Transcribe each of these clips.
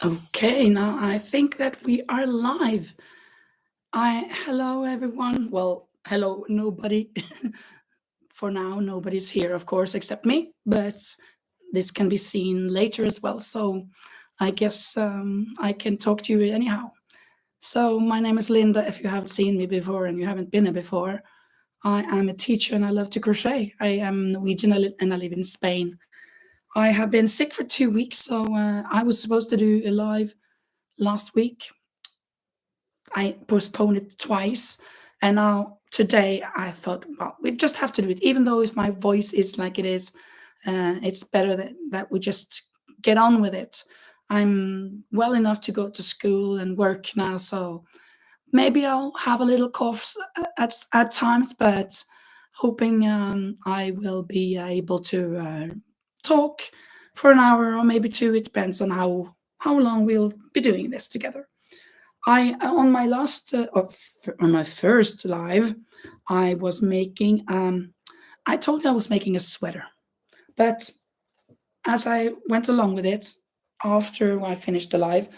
Okay, now I think that we are live. Hello everyone. Well, hello nobody. For now, nobody's here, of course, except me. But this can be seen later as well. So I guess I can talk to you anyhow. So my name is Linda. If you haven't seen me before and you haven't been here before, I am a teacher and I love to crochet. I am Norwegian and I live in Spain. I have been sick for 2 weeks, so I was supposed to do a live last week. I postponed it twice, and now today I thought, well, we just have to do it, even though if my voice is like it is. It's better that we just get on with it. I'm well enough to go to school and work now, so maybe I'll have a little cough at times, but hoping I will be able to talk for an hour or maybe two. It depends on how long we'll be doing this together. I on my last on my first live, I was making. I told you I was making a sweater, but as I went along with it, after I finished the live,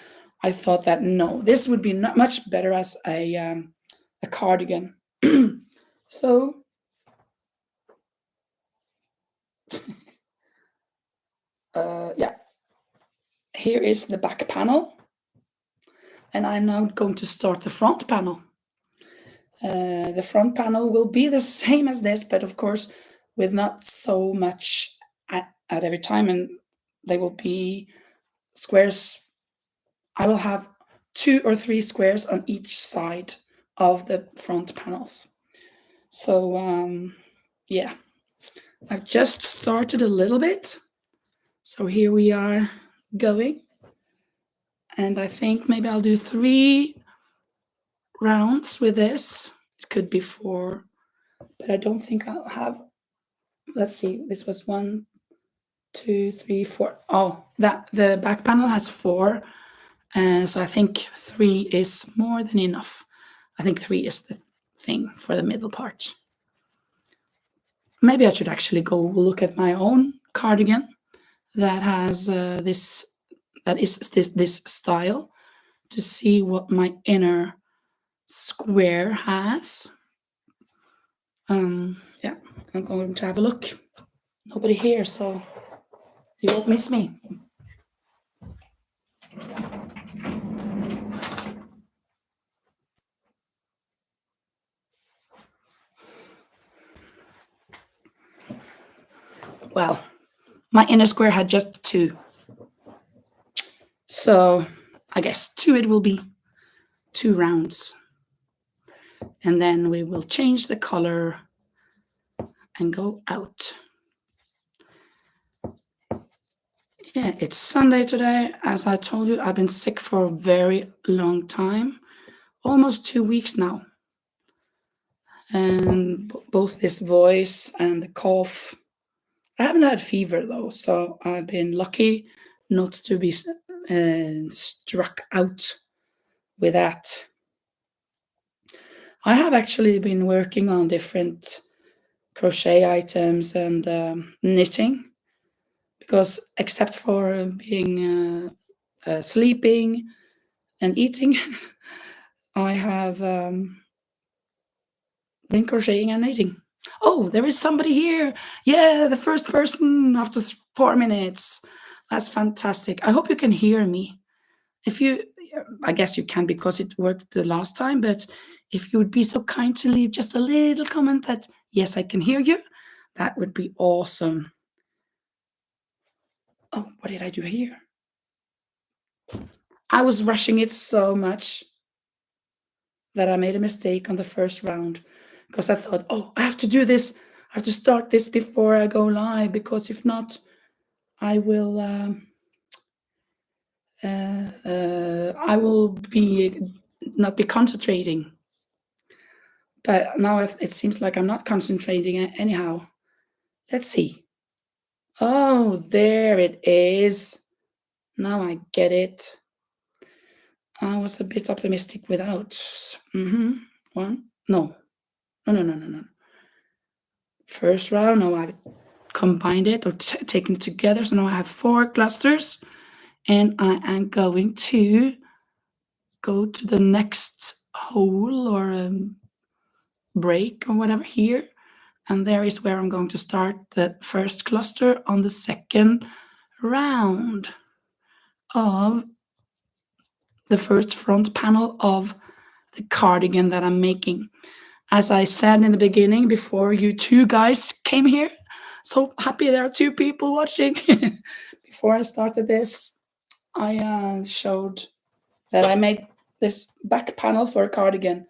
I thought that no, this would be not much better as a cardigan. So yeah, here is the back panel, and I'm now going to start the front panel. The front panel will be the same as this, but of course, with not so much at every time, and they will be squares. I will have 2 or 3 squares on each side of the front panels. So yeah, I've just started a little bit. So here we are going. And I think maybe I'll do 3 rounds with this. It could be 4, but I don't think I'll have. Let's see, this was 1, 2, 3, 4. Oh, that the back panel has 4. So I think 3 is more than enough. I think 3 is the thing for the middle part. Maybe I should actually go look at my own cardigan that has this style to see what my inner square has. Yeah, I'm going to have a look. Nobody here, so you won't miss me. Well, my inner square had just 2. So I guess it will be 2 rounds. And then we will change the color and go out. Yeah, it's Sunday today. As I told you, I've been sick for a very long time, almost 2 weeks now. And both this voice and the cough. I haven't had fever though, so I've been lucky not to be struck out with that. I have actually been working on different crochet items and knitting, because except for being sleeping and eating, I have been crocheting and knitting. Oh, there is somebody here. Yeah, the first person after 4 minutes. That's fantastic. I hope you can hear me. If you, I guess you can because it worked the last time, but if you would be so kind to leave just a little comment that, yes, I can hear you, that would be awesome. Oh, what did I do here? I was rushing it so much that I made a mistake on the first round, because I thought, oh, I have to do this. I have to start this before I go live, because if not, I will be not be concentrating. But now it seems like I'm not concentrating anyhow. Let's see. Oh, there it is. Now I get it. I was a bit optimistic without. One. No. No. First round, no, I've combined it or taken it together. So now I have 4 clusters and I am going to go to the next hole or break or whatever here, and there is where I'm going to start the first cluster on the second round of the first front panel of the cardigan that I'm making. As I said in the beginning, before you two guys came here, so happy there are two people watching. Before I started this, I showed that I made this back panel for a cardigan.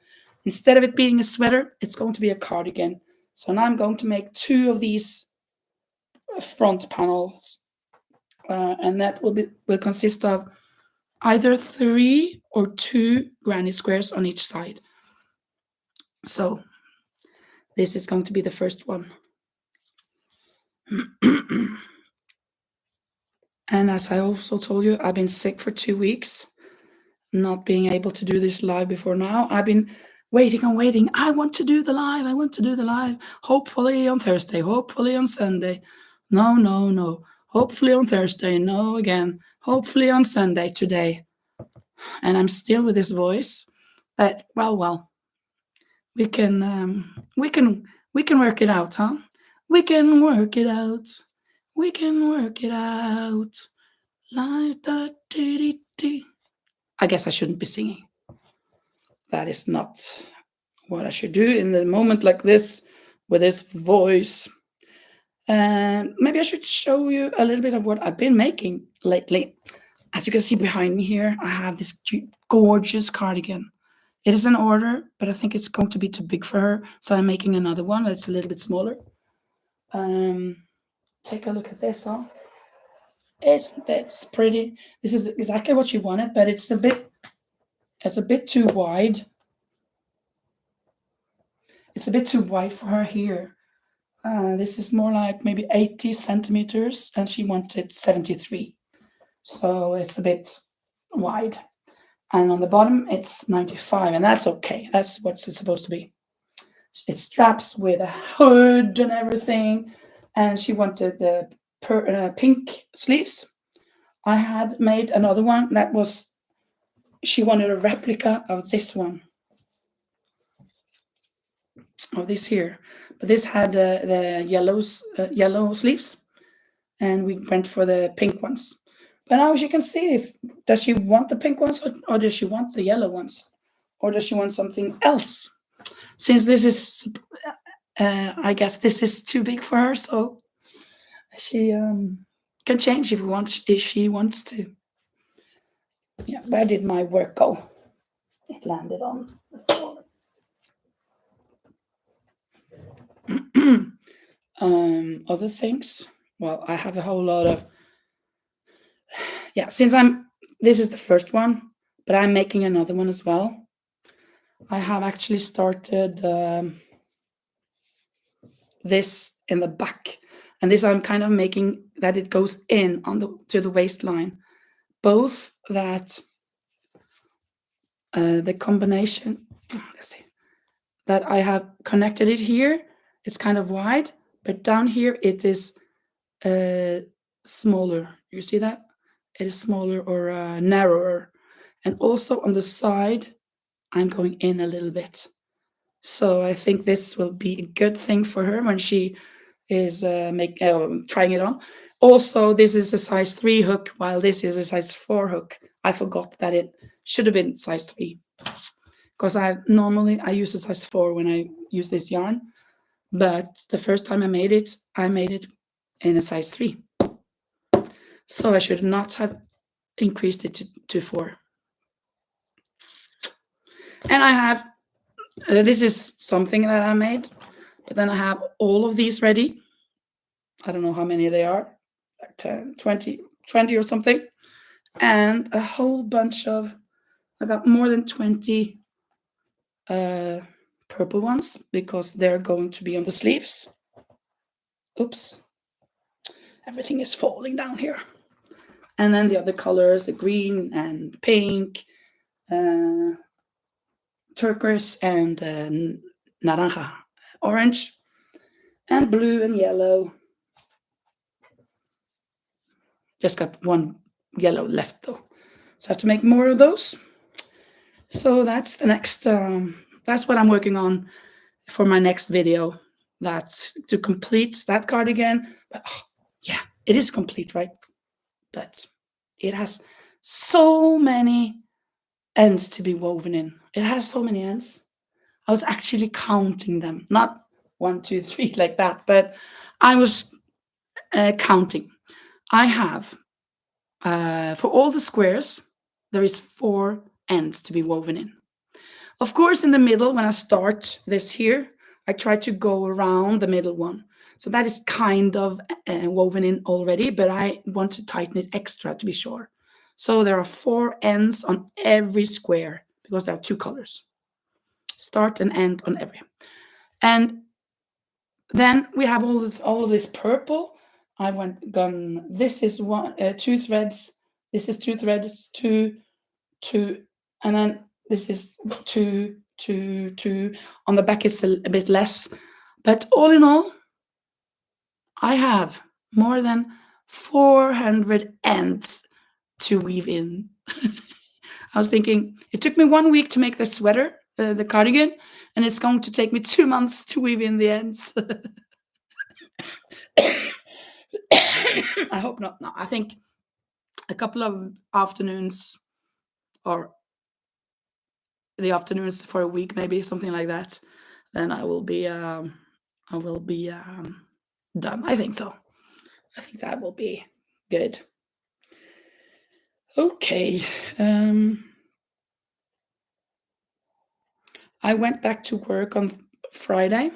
Instead of it being a sweater, it's going to be a cardigan. So now I'm going to make two of these front panels, and that will consist of either 3 or 2 granny squares on each side. So this is going to be the first one. And as I also told you, I've been sick for 2 weeks, not being able to do this live before now. I've been waiting and waiting. I want to do the live. I want to do the live. Hopefully on Thursday. Hopefully on Sunday. No, no, no. Hopefully on Thursday. No, again. Hopefully on Sunday today. And I'm still with this voice. But well. We can work it out, huh? We can work it out. We can work it out. Like that. I guess I shouldn't be singing. That is not what I should do in the moment like this with this voice. And maybe I should show you a little bit of what I've been making lately. As you can see behind me here, I have this gorgeous cardigan. It is an order, but I think it's going to be too big for her, so I'm making another one that's a little bit smaller. Take a look at this, huh? It's pretty. This is exactly what she wanted, but it's a bit too wide. It's a bit too wide for her here. This is more like maybe 80 centimeters, and she wanted 73. So it's a bit wide. And on the bottom, it's 95, and that's okay. That's what it's supposed to be. It straps with a hood and everything, and she wanted the pink sleeves. I had made another one that was, she wanted a replica of this one, of this here, but this had the yellow sleeves, and we went for the pink ones. But now she can see does she want the pink ones or does she want the yellow ones, or does she want something else? Since this is, I guess this is too big for her, so she can change if she wants to. Yeah, where did my work go? It landed on the floor. Other things. Well, I have a whole lot of. Yeah, since this is the first one, but I'm making another one as well. I have actually started this in the back, and this I'm kind of making that it goes in to the waistline. Both that the combination. Let's see. That I have connected it here. It's kind of wide, but down here it is smaller. You see that? It is smaller or narrower. And also on the side, I'm going in a little bit. So I think this will be a good thing for her when she is trying it on. Also, this is a size 3 hook, while this is a size 4 hook. I forgot that it should have been size 3. Because I use a size 4 when I use this yarn. But the first time I made it in a size 3. So I should not have increased it to 4. And I have, this is something that I made, but then I have all of these ready. I don't know how many they are, like 10, 20 or something. And a whole bunch of, I got more than 20 purple ones because they're going to be on the sleeves. Oops. Everything is falling down here. And then the other colors, the green and pink, turquoise and naranja, orange, and blue and yellow. Just got one yellow left though. So I have to make more of those. So that's the next, that's what I'm working on for my next video. That's to complete that cardigan. But yeah, it is complete, right? But it has so many ends to be woven in. It has so many ends. I was actually counting them, not one, two, three like that, but I was counting. I have for all the squares, there is 4 ends to be woven in. Of course, in the middle, when I start this here, I try to go around the middle one. So that is kind of woven in already, but I want to tighten it extra to be sure. So there are 4 ends on every square because there are 2 colors. Start and end on every. And then we have all of this purple. I went gone. This is 2 threads. This is 2 threads, 2, 2, and then this is 2, 2, 2. On the back, it's a bit less, but all in all, I have more than 400 ends to weave in. I was thinking it took me 1 week to make the sweater, the cardigan, and it's going to take me 2 months to weave in the ends. I hope not. No, I think a couple of afternoons or the afternoons for a week, maybe something like that. Then I will be done. I think so. I think that will be good. Okay. I went back to work on Friday.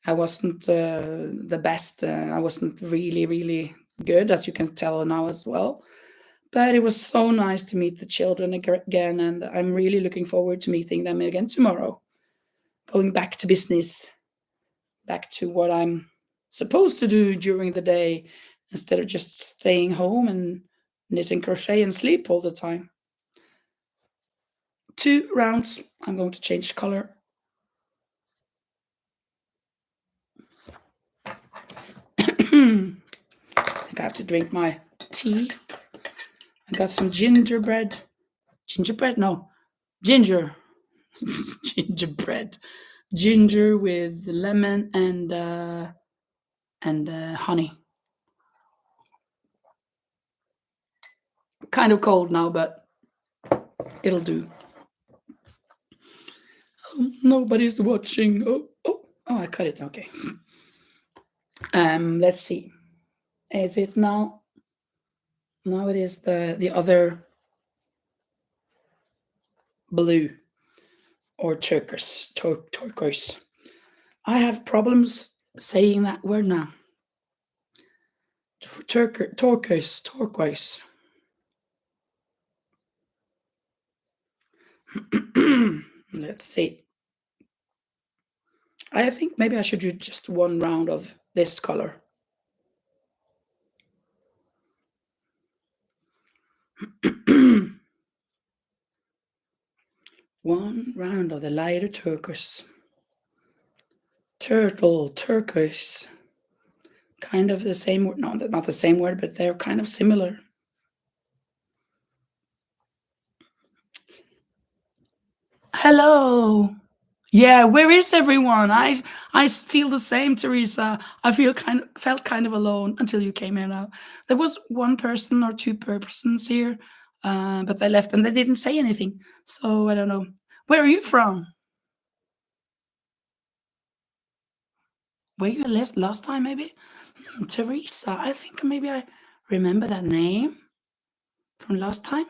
I wasn't the best. I wasn't really good, as you can tell now as well. But it was so nice to meet the children again, and I'm really looking forward to meeting them again tomorrow. Going back to business, back to what I'm supposed to do during the day instead of just staying home and knitting crochet and sleep all the time. 2 rounds. I'm going to change color. I think I have to drink my tea. I got some gingerbread. Gingerbread? No. Ginger. Gingerbread. Ginger with lemon and honey. Kind of cold now, but it'll do. Oh, nobody's watching. Oh, I cut it. Okay. Let's see. Is it now? Now it is the other blue or turquoise. I have problems saying that word now. Turquoise. Let's see. I think maybe I should do just 1 round of this color. One round of the lighter turquoise. Turquoise. Kind of the same word. No, not the same word, but they're kind of similar. Hello. Yeah, where is everyone? I feel the same, Teresa. I felt kind of alone until you came here now. There was 1 person or 2 persons here, but they left and they didn't say anything. So I don't know. Where are you from? Were you last time maybe? Teresa. I think maybe I remember that name from last time.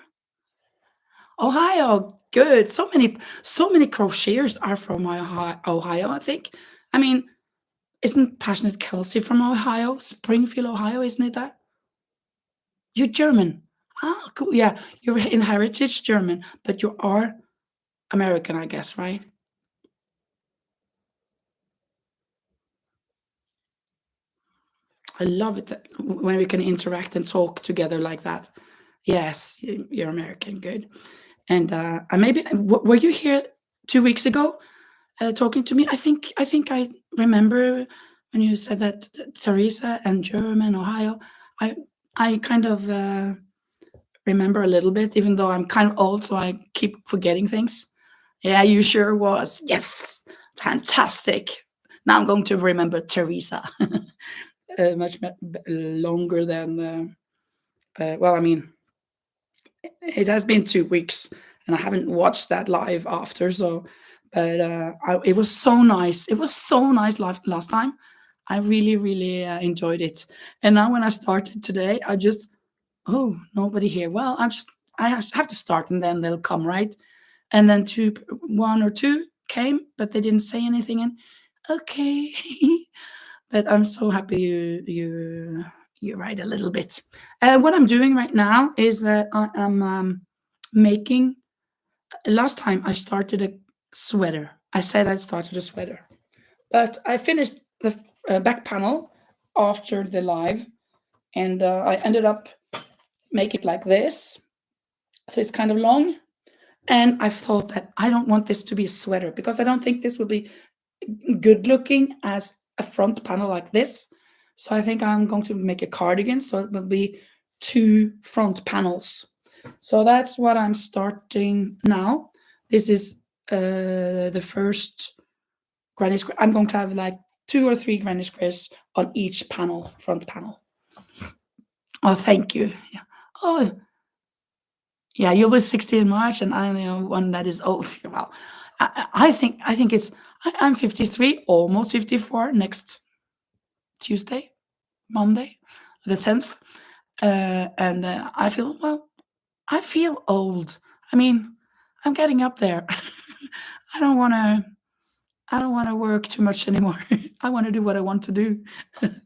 Ohio, good. So many crocheters are from Ohio, I think. I mean, isn't Passionate Kelsey from Ohio? Springfield, Ohio, isn't it that? You're German. Ah, cool. Yeah, you're in heritage German, but you are American, I guess, right? I love it when we can interact and talk together like that. Yes, you're American, good. And maybe were you here 2 weeks ago talking to me? I think I remember when you said that Teresa and German, Ohio. I kind of remember a little bit, even though I'm kind of old, so I keep forgetting things. Yeah, you sure was. Yes, fantastic. Now I'm going to remember Teresa much longer than. Well, I mean, it has been 2 weeks, and I haven't watched that live after. So, but it was so nice. It was so nice live last time. I really, really enjoyed it. And now when I started today, I just, oh, nobody here. Well, I have to start, and then they'll come, right? And then one or two came, but they didn't say anything. And okay, but I'm so happy you write a little bit. What I'm doing right now is that I am making. Last time I started a sweater. I said I started a sweater, but I finished the back panel after the live, and I ended up make it like this. So it's kind of long, and I thought that I don't want this to be a sweater because I don't think this will be good looking as a front panel like this. So I think I'm going to make a cardigan, so it will be 2 front panels. So that's what I'm starting now. This is the first granny square. I'm going to have like 2 or 3 granny squares on each panel, front panel. Oh, thank you. Yeah. Oh, yeah, you'll be 60 in March, and I'm the one that is old. Well, I think I'm 53, almost 54 next Tuesday, Monday, the 10th, and I feel old. I mean, I'm getting up there. I don't want to. I don't want to work too much anymore. I want to do what I want to do,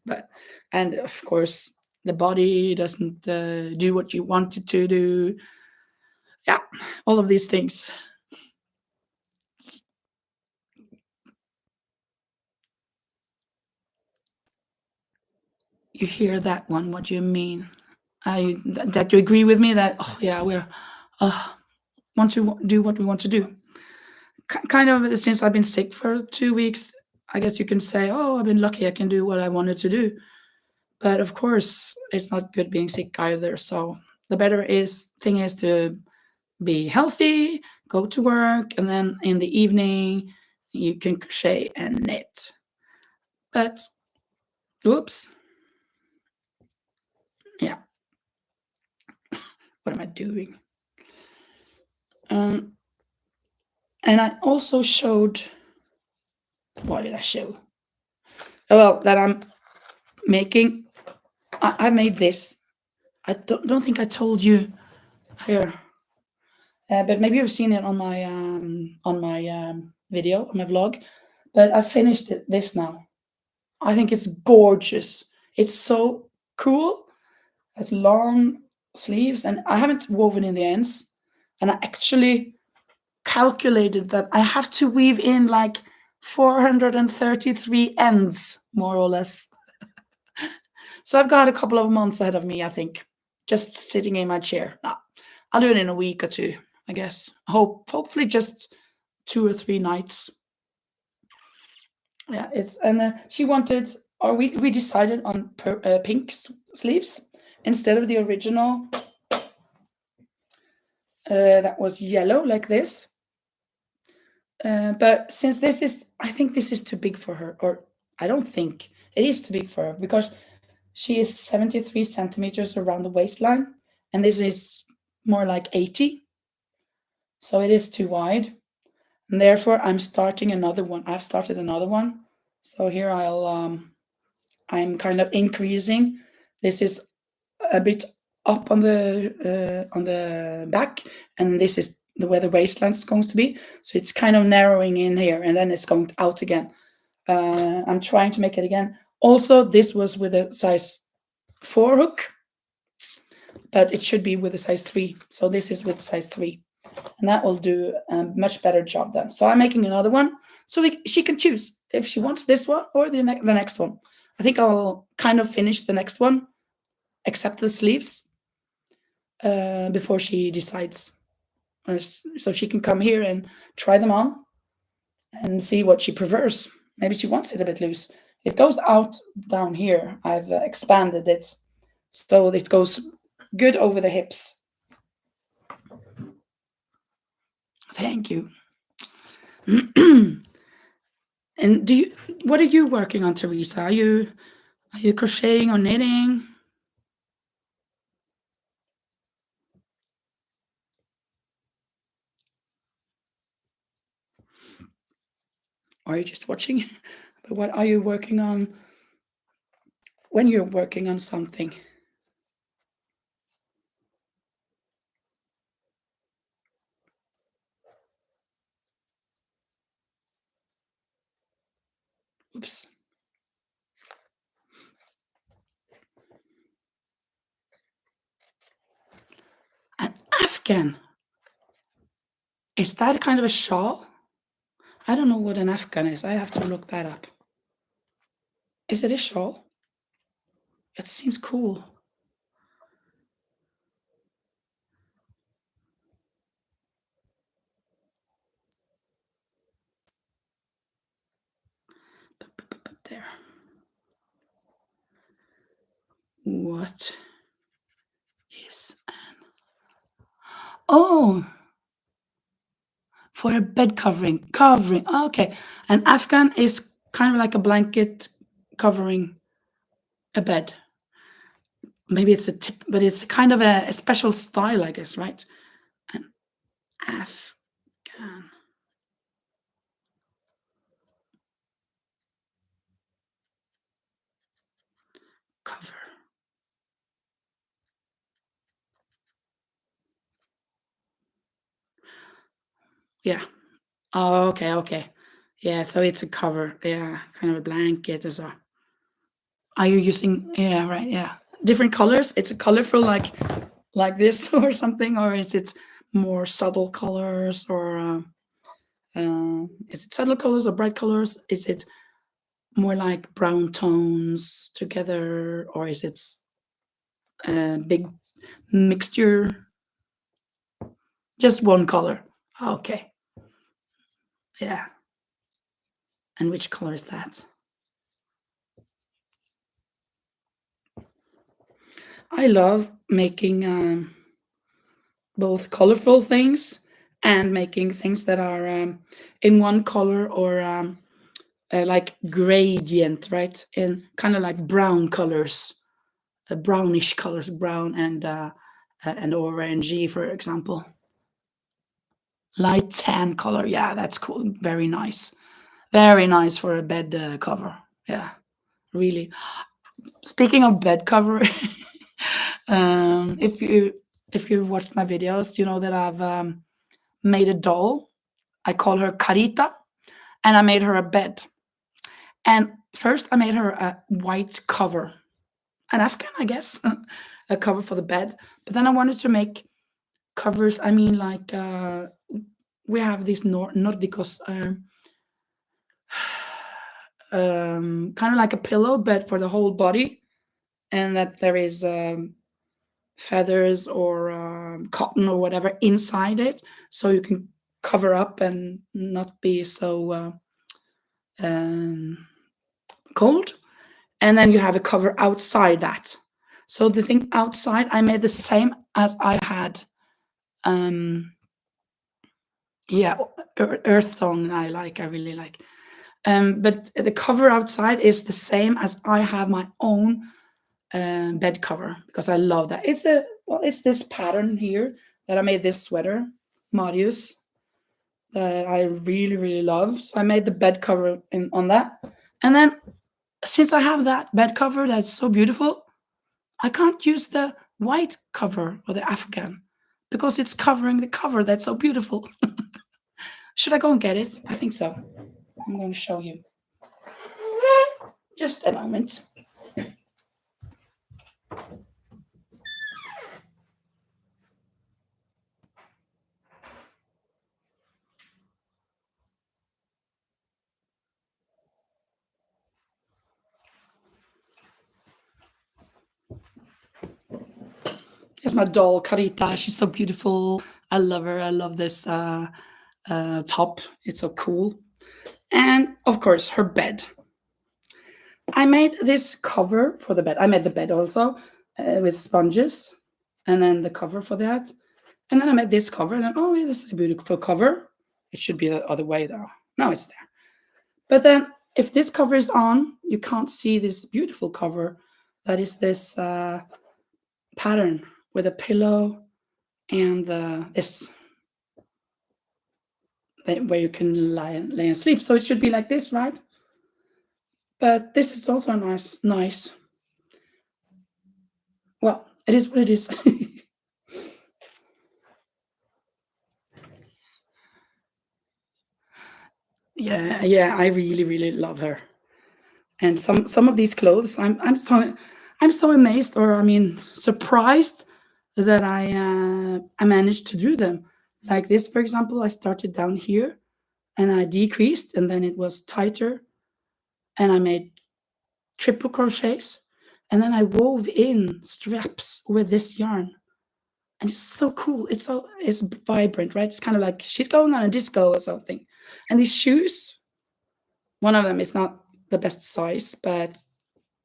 but and of course the body doesn't do what you want it to do. Yeah, all of these things. You hear that one? What do you mean? That you agree with me that oh yeah we're want to do what we want to do. Kind of since I've been sick for 2 weeks, I guess you can say oh I've been lucky I can do what I wanted to do. But of course it's not good being sick either. So the better thing is to be healthy, go to work, and then in the evening you can crochet and knit. But oops, yeah. What am I doing? And I also showed. What did I show? Well, that I'm making. I made this. I don't think I told you here, but maybe you've seen it on my video on my vlog. But I finished this now. I think it's gorgeous. It's so cool. It's long sleeves, and I haven't woven in the ends. And I actually calculated that I have to weave in like 433 ends, more or less. So I've got a couple of months ahead of me, I think, just sitting in my chair. No, I'll do it in a week or two, I guess. Hopefully just 2 or 3 nights. Yeah, it's and she wanted, or we decided on pink sleeves instead of the original that was yellow like this. But since this is, I think this is too big for her, or I don't think it is too big for her because she is 73 centimeters around the waistline, and this is more like 80. So it is too wide. And therefore, I'm starting another one. I've started another one. So here I'm kind of increasing. This is a bit up on the back, and this is where the waistline is going to be. So it's kind of narrowing in here, and then it's going out again. I'm trying to make it again. Also, this was with a size 4 hook, but it should be with a size 3. So this is with size 3, and that will do a much better job then. So I'm making another one, so she can choose if she wants this one or the next one. I think I'll kind of finish the next one, except the sleeves, before she decides. So she can come here and try them on and see what she prefers. Maybe she wants it a bit loose. It goes out down here. I've expanded it so it goes good over the hips. Thank you. And what are you working on, Teresa? Are you crocheting or knitting? Or are you just watching? But what are you working on when you're working on something? Oops. An Afghan. Is that kind of a shawl? I don't know what an Afghan is. I have to look that up. Is it a shawl? It seems cool. There. What is an... Oh, for a bed covering. Covering. Okay. An Afghan is kind of like a blanket covering a bed. Maybe it's a tip, but it's kind of a special style, I guess, right? An Afghan cover. Yeah. Oh, okay, okay. Yeah, so it's a cover. Yeah, kind of a blanket or so. Are you using, yeah, right, yeah. Different colors? It's a colorful like this or something, or is it more subtle colors, or is it subtle colors or bright colors? Is it more like brown tones together, or is it a big mixture? Just one color. Okay. Yeah. And which color is that? I love making both colorful things and making things that are in one color, or like gradient, right? In kind of like brown colors, brownish colors, brown and orangey, for example. Light tan color. Yeah, that's cool. Very nice. Very nice for a bed cover. Yeah, really. Speaking of bed cover, if you've watched my videos, you know that I've made a doll. I call her Carita, and I made her a bed. And first, I made her a white cover, an Afghan, I guess, a cover for the bed. But then I wanted to make covers. I mean, like we have these Nordicos, kind of like a pillow, but for the whole body, and that there is feathers or cotton or whatever inside it, so you can cover up and not be so um, cold. And then you have a cover outside that. So the thing outside, I made the same as I had. Um, yeah, earth tone. I really like. But the cover outside is the same as I have my own bed cover, because I love that. It's this pattern here that I made this sweater, Marius, that I really really love. So I made the bed cover on that, and then since I have that bed cover that's so beautiful, I can't use the white cover or the Afghan because it's covering the cover that's so beautiful. Should I go and get it? I think so. I'm going to show you. Just a moment. Here's my doll, Carita. She's so beautiful. I love her. I love this top. It's so cool. And of course, her bed. I made this cover for the bed. I made the bed also with sponges, and then the cover for that. And then I made this cover, and then, oh, yeah, this is a beautiful cover. It should be the other way though. No, it's there. But then if this cover is on, you can't see this beautiful cover. That is this pattern with a pillow and this where you can lay and sleep. So it should be like this, right? But this is also nice. Well, it is what it is. Yeah, I really, really love her. And some of these clothes, I'm so amazed, or I mean surprised that I managed to do them. Like this, for example, I started down here and I decreased, and then it was tighter, and I made triple crochets, and then I wove in straps with this yarn, and it's so cool. It's vibrant, right? It's kind of like she's going on a disco or something. And these shoes, one of them is not the best size, but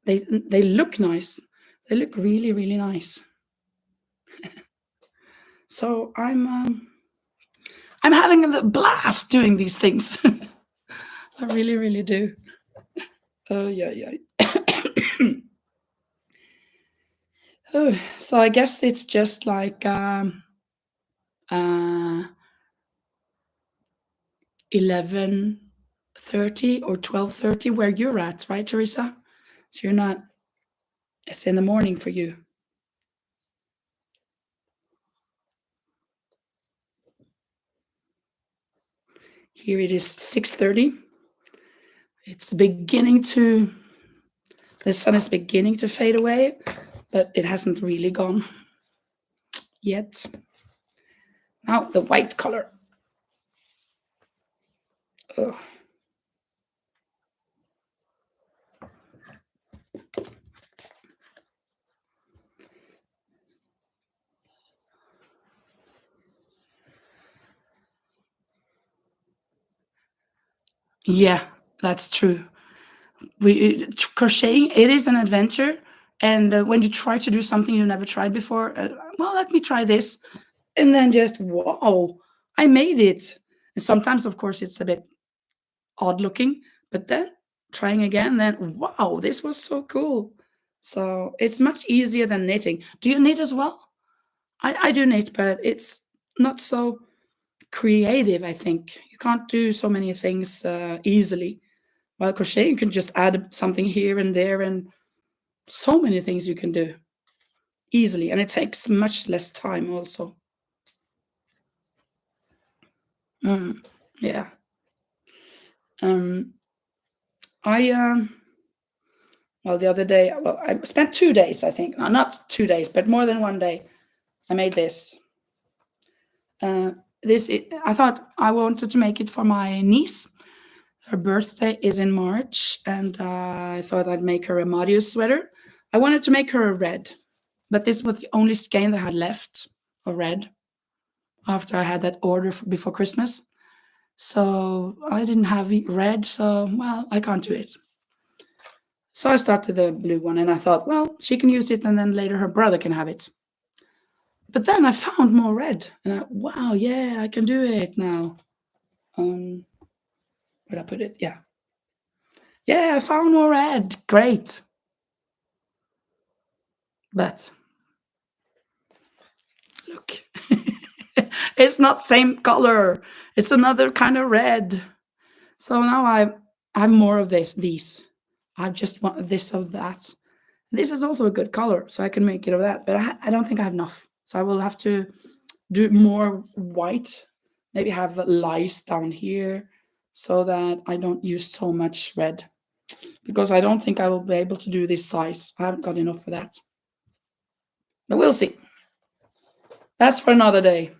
they look nice. They look really, really nice. So I'm having a blast doing these things. I really, really do. Oh yeah, yeah. Oh, so I guess it's just like uh 11:30 or 12:30 where you're at, right, Teresa? So you're not, it's in the morning for you. Here it is 6:30. It's beginning to, the sun is beginning to fade away, but it hasn't really gone yet. Now the white color. Oh. Yeah, that's true. Crocheting, it is an adventure, and when you try to do something you never tried before, well, let me try this, and then just wow, I made it. And sometimes, of course, it's a bit odd looking, but then trying again, then wow, this was so cool. So it's much easier than knitting. Do you knit as well? I do knit, but it's not so creative. I think you can't do so many things easily. While crochet, you can just add something here and there, and so many things you can do easily, and it takes much less time also. Mm, yeah. Um, I well, the other day, well, I spent 2 days, I think. No, not 2 days, but more than one day. I made this. Uh, I thought I wanted to make it for my niece. Her birthday is in March, and I thought I'd make her a Marius sweater. I wanted to make her a red, but this was the only skein that I had left of red after I had that order before Christmas. So I didn't have red, so well, I can't do it. So I started the blue one, and I thought, well, she can use it, and then later her brother can have it. But then I found more red, and wow, yeah, I can do it now. Where'd I put it? Yeah, yeah, I found more red. Great, but look, it's not same color. It's another kind of red. So now I have more of these. I just want this of that. This is also a good color, so I can make it of that. But I don't think I have enough. So I will have to do more white. Maybe have lice down here so that I don't use so much red. Because I don't think I will be able to do this size. I haven't got enough for that. But we'll see. That's for another day.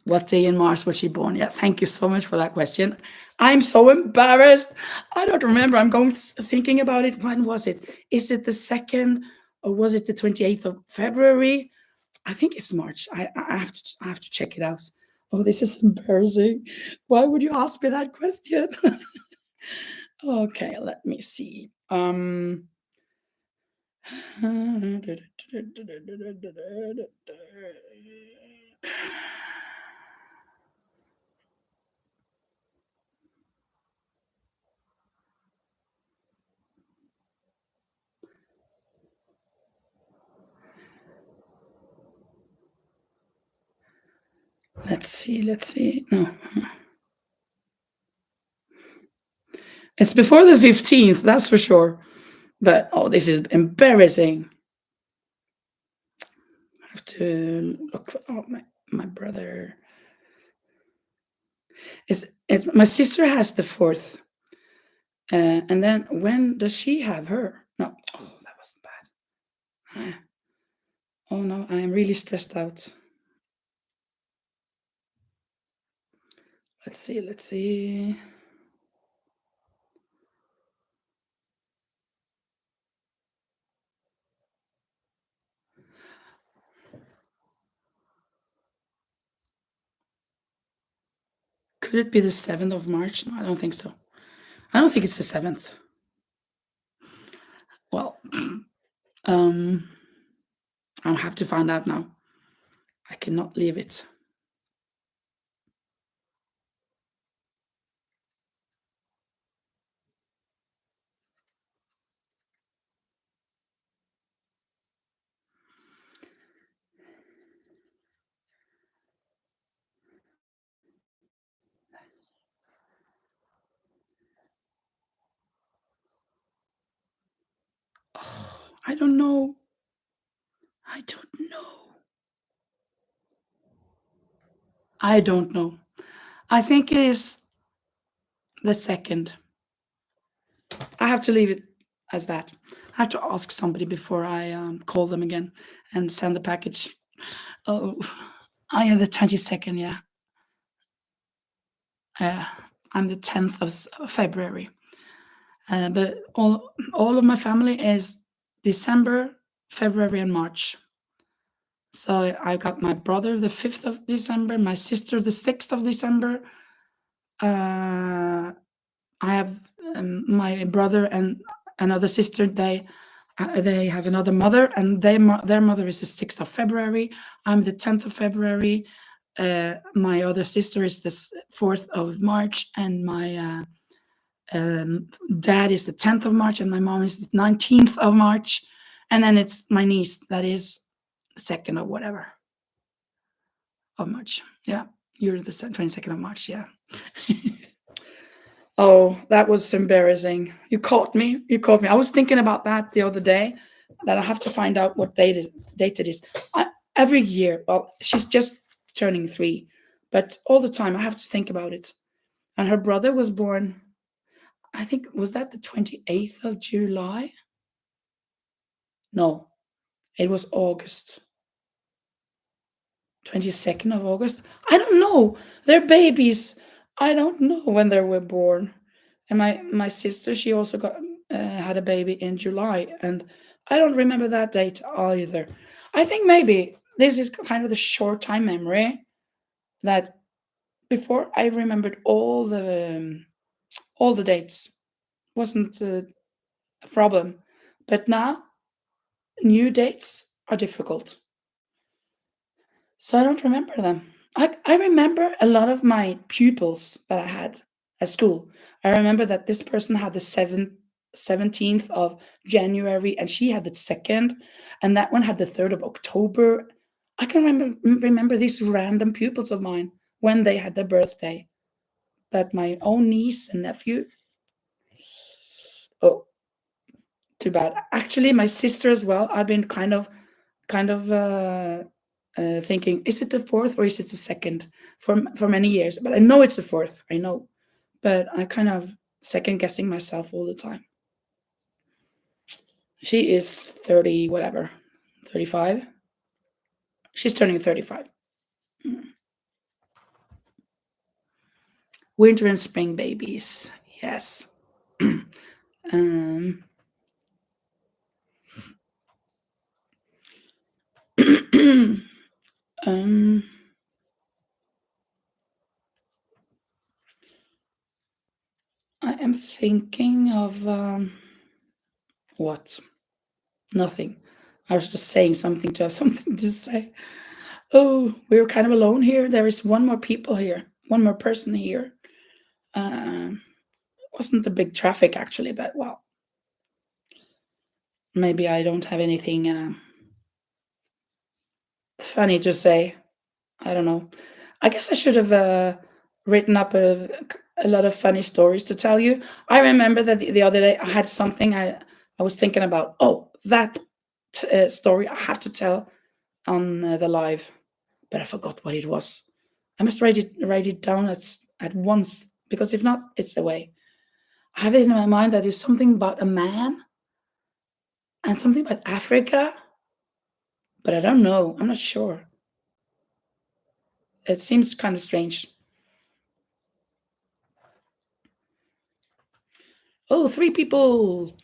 What day in March was she born? Yeah, thank you so much for that question. I'm so embarrassed. I don't remember. I'm going thinking about it. When was it? Is it the 2nd or was it the 28th of February? I think it's March. I have to check it out. Oh, this is embarrassing. Why would you ask me that question? Okay, let me see. Let's see. Let's see. No, it's before the 15th. That's for sure. But oh, this is embarrassing. I have to look for oh, my brother. It's my sister has the 4th. And then when does she have her? No. Oh, that was bad. Oh no, I am really stressed out. Let's see. Let's see. Could it be the 7th of March? No, I don't think so. I don't think it's the 7th. Well, um, I'll have to find out now. I cannot leave it. Oh, I don't know. I don't know. I don't know. I think it is the 2nd. I have to leave it as that. I have to ask somebody before I call them again and send the package. Oh, I am the 22nd. Yeah, uh, I'm the 10th of February. But all of my family is December, February, and March. So I got my brother the 5th of December, my sister the 6th of December. I have my brother and another sister. They have another mother, and their mother is the 6th of February. I'm the 10th of February. My other sister is the 4th of March, and my dad is the 10th of March, and my mom is the 19th of March. And then it's my niece that is 2nd or whatever of March. Yeah, you're the 22nd of March. Yeah. Oh, that was embarrassing. You caught me. You caught me. I was thinking about that the other day, that I have to find out what date it is. Every year, well, she's just turning 3, but all the time I have to think about it. And her brother was born, I think, was that the 28th of July? No, it was August. 22nd of August. I don't know. They're babies. I don't know when they were born. And my sister, she also got had a baby in July, and I don't remember that date either. I think maybe this is kind of the short time memory that before I remembered all the dates. Wasn't a problem, but now new dates are difficult. So I don't remember them. I remember a lot of my pupils that I had at school. I remember that this person had the 17th of January, and she had the 2nd, and that one had the 3rd of October. I can remember these random pupils of mine when they had their birthday. But my own niece and nephew, oh, too bad. Actually, my sister as well. I've been kind of thinking, is it the 4th or is it the 2nd for many years? But I know it's the 4th. I know, but I kind of second guessing myself all the time. She is 30, whatever, 35. She's turning 35. Winter and spring babies. Yes. um, um, I am thinking of what? Nothing. I was just saying something to have something to say. Oh, we were kind of alone here. There is one more people here, one more person here. Um, wasn't a big traffic actually, but well, maybe I don't have anything funny to say. I don't know. I guess I should have written up a lot of funny stories to tell you. I remember that the other day I had something I was thinking about. Oh, that story I have to tell on the live, but I forgot what it was. I must write it down at once because if not, it's away. I have it in my mind that it's something about a man and something about Africa, but I don't know. I'm not sure. It seems kind of strange. Oh, three people.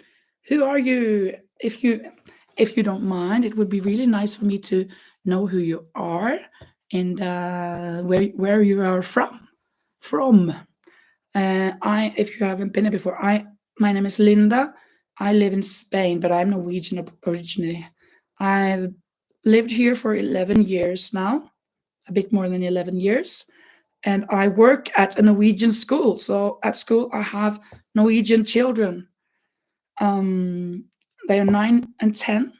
Who are you? If you don't mind, it would be really nice for me to know who you are and where you are from. From. I if you haven't been here before, I my name is Linda. I live in Spain, but I'm Norwegian originally. I've lived here for 11 years now, a bit more than 11 years, and I work at a Norwegian school. So at school, I have Norwegian children. Um, they are 9 and 10,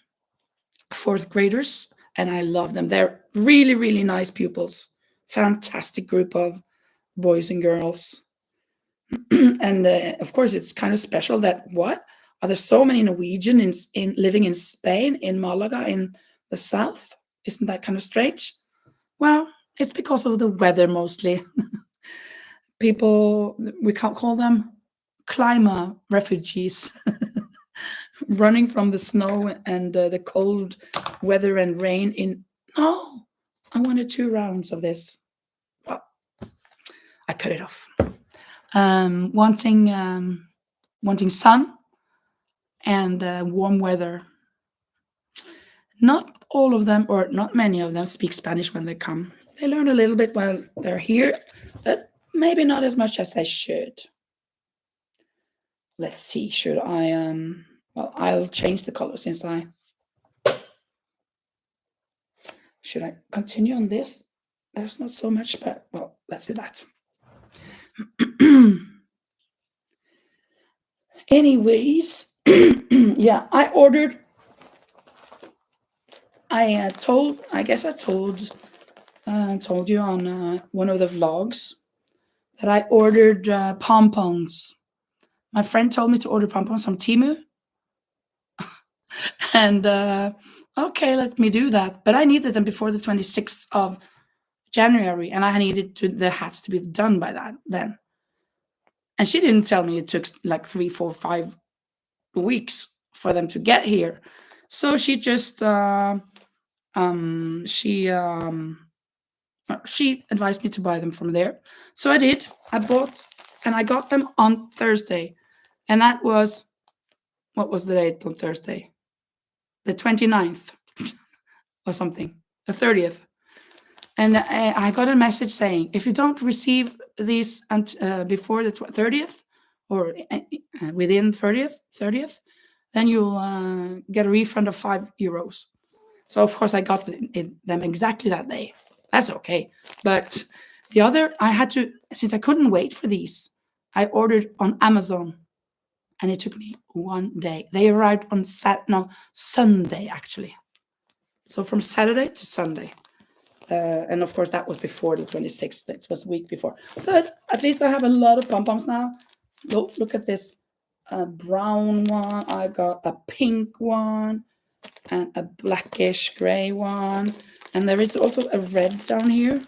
fourth graders, and I love them. They're really, really nice pupils. Fantastic group of boys and girls. And of course, it's kind of special that what are there so many Norwegian in living in Spain, in Malaga, in the south? Isn't that kind of strange? Well, it's because of the weather mostly. People, we can't call them climate refugees, running from the snow and the cold weather and rain. In no, I wanted 2 rounds of this. Well, I cut it off. Wanting sun and warm weather. Not all of them, or not many of them, speak Spanish when they come. They learn a little bit while they're here, but maybe not as much as they should. Let's see. Should I? Well, I'll change the color since I. Should I continue on this? There's not so much, but well, let's do that. Anyways, yeah, I ordered. I guess I told you on one of the vlogs that I ordered pom-poms. My friend told me to order pom-poms from Timu, and okay, let me do that. But I needed them before the 26th of January, and I needed the hats to be done by that then. And she didn't tell me it took like 3, 4, 5 weeks for them to get here. So she just she advised me to buy them from there. So I did. I bought and I got them on Thursday. And that was, what was the date on Thursday? The 29th or something, the 30th. And I got a message saying, if you don't receive these before the 30th or within 30th, then you'll get a refund of €5. So of course I got them exactly that day. That's okay. But the other, I had to, since I couldn't wait for these, I ordered on Amazon, and it took me one day. They arrived on Sunday actually. So from Saturday to Sunday. And of course that was before the 26th. It was a week before. But at least I have a lot of pom-poms now. Look at this brown one. I got a pink one and a blackish gray one. And there is also a red down here.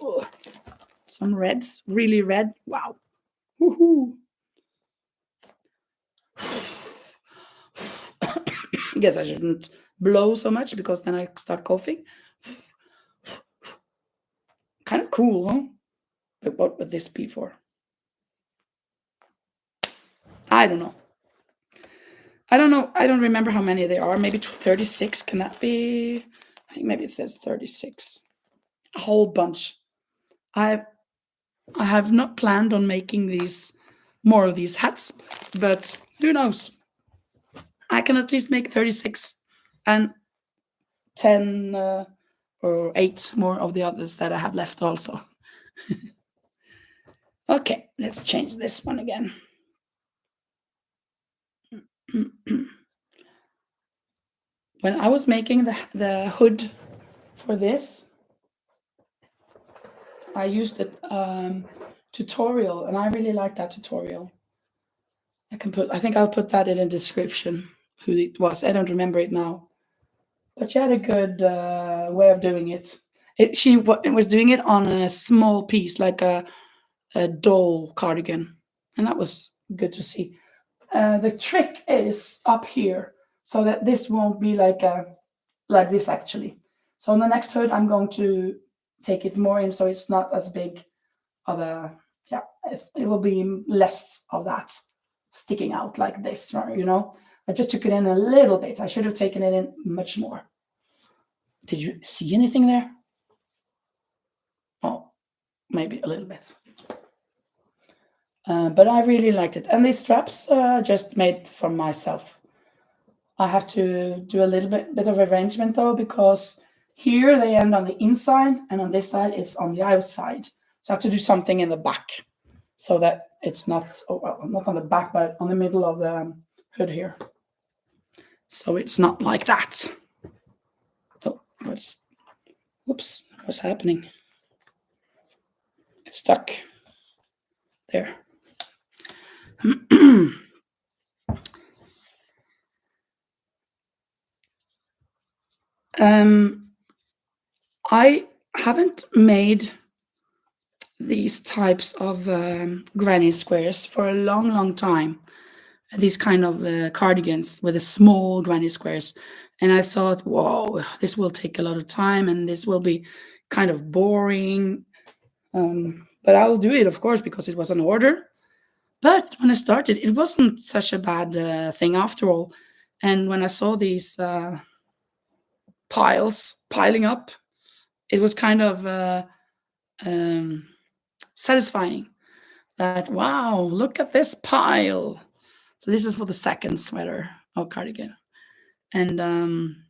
Oh, some reds, really red. Wow. Woohoo. Guess I shouldn't blow so much because then I start coughing. Kind of cool, huh? But what would this be for? I don't know. I don't know. I don't remember how many there are. Maybe 36. Can that be? I think maybe it says 36. A whole bunch. I have not planned on making more of these hats, but Who knows? I can at least make 36 and 10 or 8 more of the others that I have left also. Okay, let's change this one again. When I was making the hood for this, I used a tutorial, and I really like that tutorial. I think I'll put that in a description, who it was. I don't remember it now. But she had a good way of doing it. She was doing it on a small piece, like a doll cardigan, and that was good to see. The trick is up here, so that this won't be like this actually. So on the next hood, I'm going to take it more in, so it's not as big of a, yeah, it will be less of that sticking out like this, you know. I just took it in a little bit. I should have taken it in much more. Did you see anything there? Oh, maybe a little bit. But I really liked it. And these straps just made for myself. I have to do a little bit of arrangement though, because here they end on the inside and on this side it's on the outside. So I have to do something in the back so that it's not, not on the back, but on the middle of the hood here. So it's not like that. Oh, whoops, what's happening? It's stuck there. I haven't made these types of granny squares for a long time. These kind of cardigans with the small granny squares. And I thought, whoa, this will take a lot of time and this will be kind of boring. But I'll do it, of course, because it was an order. But when I started, it wasn't such a bad thing after all. And when I saw these piling up, it was kind of satisfying that, wow, look at this pile. So this is for the second sweater or cardigan. And I'm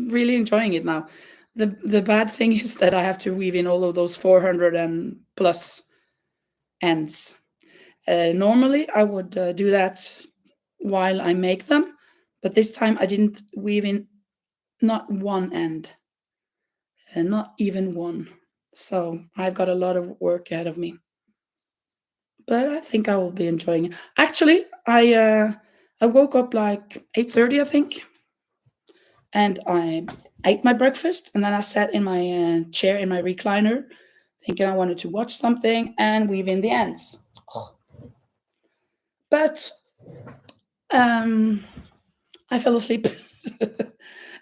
really enjoying it now. The bad thing is that I have to weave in all of those 400 and plus ends. Normally I would do that while I make them, but this time I didn't weave in not one end, and not even one. So I've got a lot of work ahead of me. But I think I will be enjoying it. Actually, I woke up like 8:30, I think, and I ate my breakfast, and then I sat in my chair in my recliner, thinking I wanted to watch something and weave in the ends. But I fell asleep,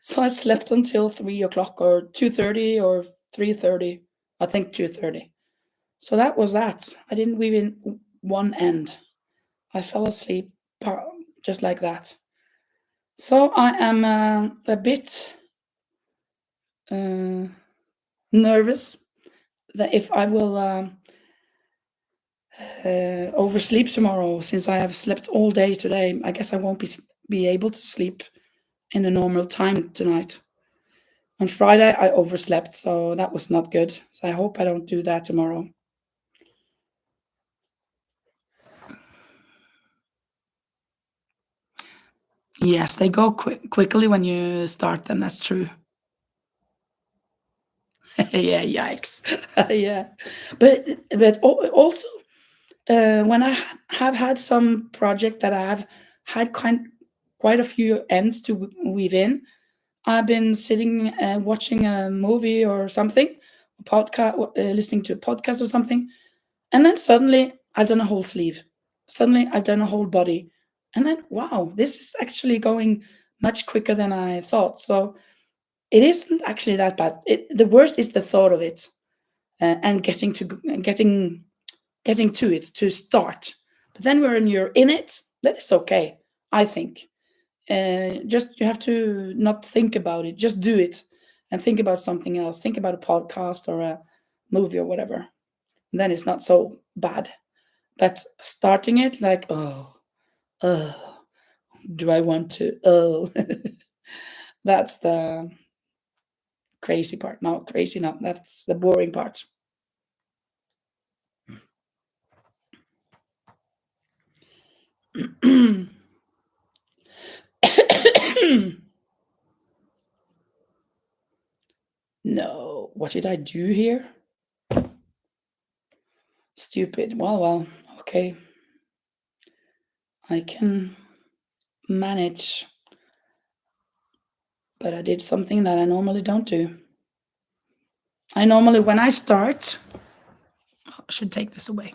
so I slept until 3 o'clock or 2:30 or 3:30. I think 2:30. So that was that. I didn't weave in one end. I fell asleep just like that. So I am a bit nervous that if I will oversleep tomorrow, since I have slept all day today, I guess I won't be able to sleep in a normal time tonight. On Friday, I overslept, so that was not good. So I hope I don't do that tomorrow. Yes, they go quickly when you start them. That's true. Yeah, yikes. Yeah, but also when I have had some project that I have had quite a few ends to weave in, I've been sitting watching a movie or something, a podcast, listening to a podcast or something, and then suddenly I've done a whole sleeve. Suddenly I've done a whole body, and then wow, this is actually going much quicker than I thought. So it isn't actually that bad. The worst is the thought of it and getting to it to start. But then when you're in it, that is okay, I think. Just you have to not think about it, just do it and think about something else. Think about a podcast or a movie or whatever. And then it's not so bad. But starting it like, oh, do I want to? Oh, that's the crazy part. No, crazy not. That's the boring part. No, what did I do here? Stupid. Well, okay. I can manage, but I did something that I normally don't do. I normally, when I start, I should take this away.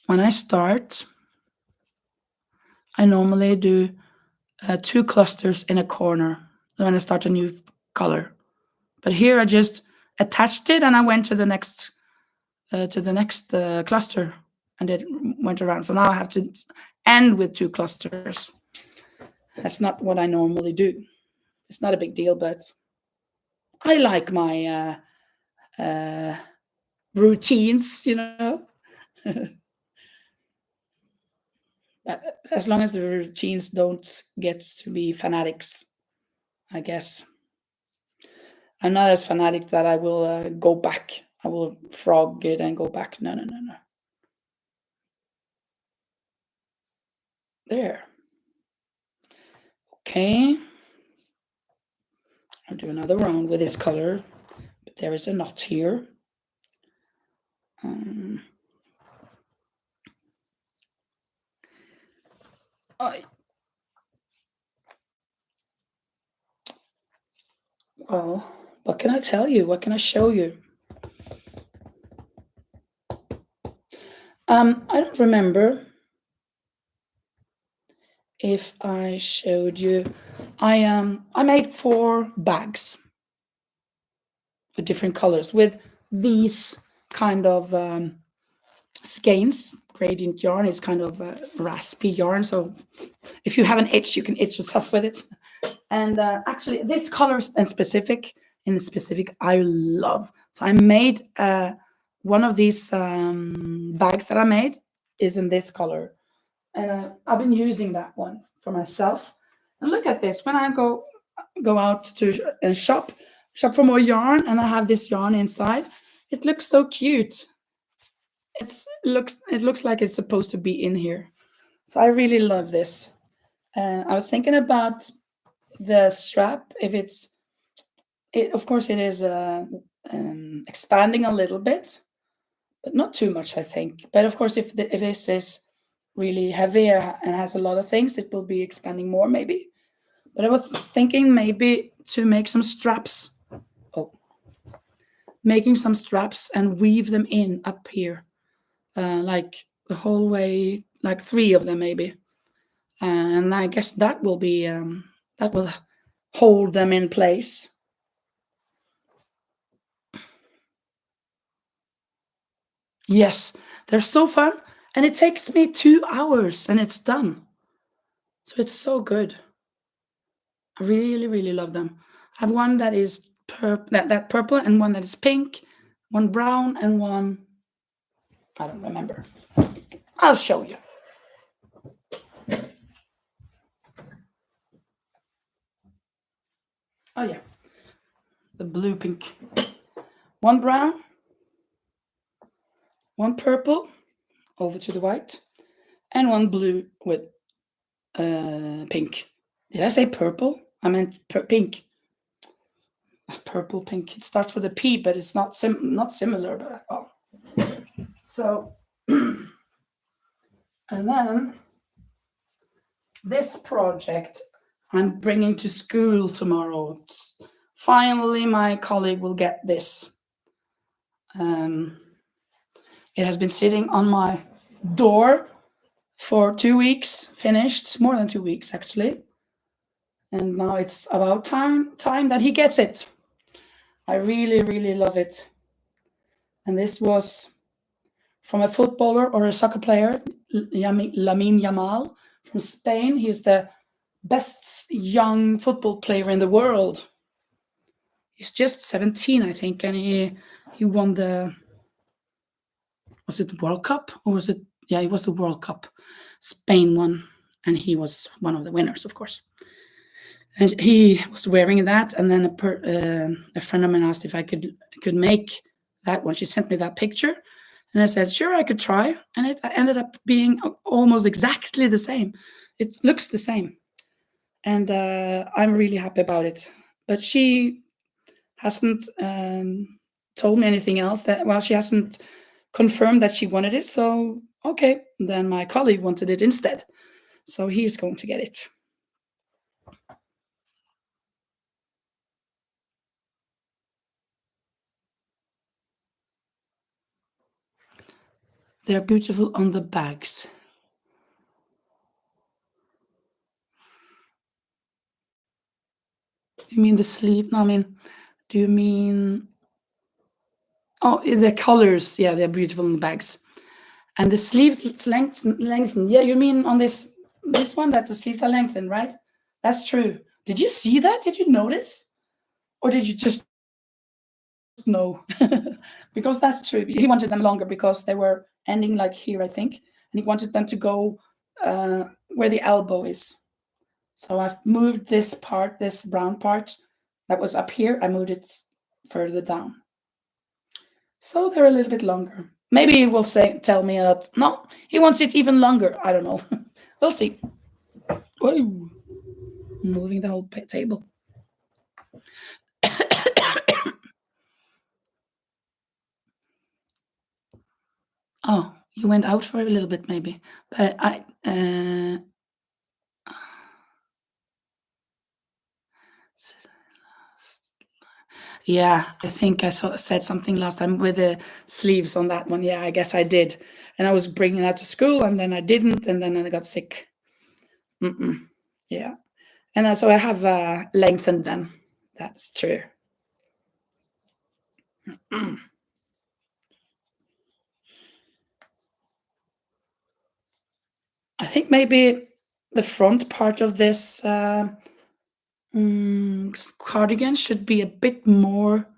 When I start, I normally do two clusters in a corner when I start a new color. But here I just attached it and I went to the next cluster, and it went around. So now I have to end with two clusters. That's not what I normally do. It's not a big deal, but I like my routines, you know. As long as the routines don't get to be fanatics, I guess. I'm not as fanatic that I will go back. I will frog it and go back. No, no, no, no. There. Okay. I'll do another round with this color, but there is a knot here. I Well, what can I tell you? What can I show you? I don't remember if I showed you. I made 4 bags with different colors with these kind of skeins. Gradient yarn is kind of raspy yarn, so if you have an itch, you can itch yourself with it. And actually, this color in specific, I love. So I made one of these bags that I made is in this color, and I've been using that one for myself. And look at this: when I go out to shop for more yarn, and I have this yarn inside, it looks so cute. It looks like it's supposed to be in here. So I really love this. I was thinking about the strap. If it of course it is expanding a little bit, but not too much, I think. But of course, if this is really heavy and has a lot of things, it will be expanding more maybe. But I was thinking maybe to make some straps. Oh, making some straps and weave them in up here, like the whole way, like 3 of them maybe. And I guess that will be that will hold them in place. Yes, they're so fun, and it takes me 2 hours and it's done. So it's so good. I really, really love them. I have one that is that purple, and one that is pink, one brown, and one I don't remember. I'll show you. Oh yeah, the blue pink. One brown, one purple, over to the white, and one blue with pink. Did I say purple? I meant pink. Purple pink. It starts with a P, but it's not similar. But oh. So, and then this project I'm bringing to school tomorrow. Finally, my colleague will get this. It has been sitting on my door for 2 weeks, finished, more than 2 weeks actually. And now it's about time that he gets it. I really, really love it. And this was from a footballer or a soccer player, Lamine Yamal from Spain. He's the best young football player in the world. He's just 17, I think, and he won the was it the World Cup or was it? Yeah, it was the World Cup. Spain won, and he was one of the winners, of course. And he was wearing that, and then a friend of mine asked if I could make that one. She sent me that picture, and I said, sure, I could try. And it ended up being almost exactly the same. It looks the same. And I'm really happy about it. But she hasn't told me anything else well, she hasn't confirmed that she wanted it. So, okay, then my colleague wanted it instead. So he's going to get it. They're beautiful on the bags. You mean the sleeve? No, I mean, do you mean? Oh, the colors. Yeah, they're beautiful in the bags. And the sleeves lengthened. Yeah, you mean on this one that the sleeves are lengthened, right? That's true. Did you see that? Did you notice? Or did you just know? Because that's true. He wanted them longer because they were ending like here, I think. And he wanted them to go where the elbow is. So I've moved this part, this brown part that was up here, I moved it further down. So they're a little bit longer. Maybe he will tell me that no, he wants it even longer. I don't know. We'll see. Whoa. Moving the whole table. Oh, you went out for a little bit, maybe. But yeah, I think I said something last time with the sleeves on that one. Yeah, I guess I did. And I was bringing that to school, and then I didn't, and then I got sick. Yeah. And so I have lengthened them. That's true. I think maybe the front part of this cardigan should be a bit more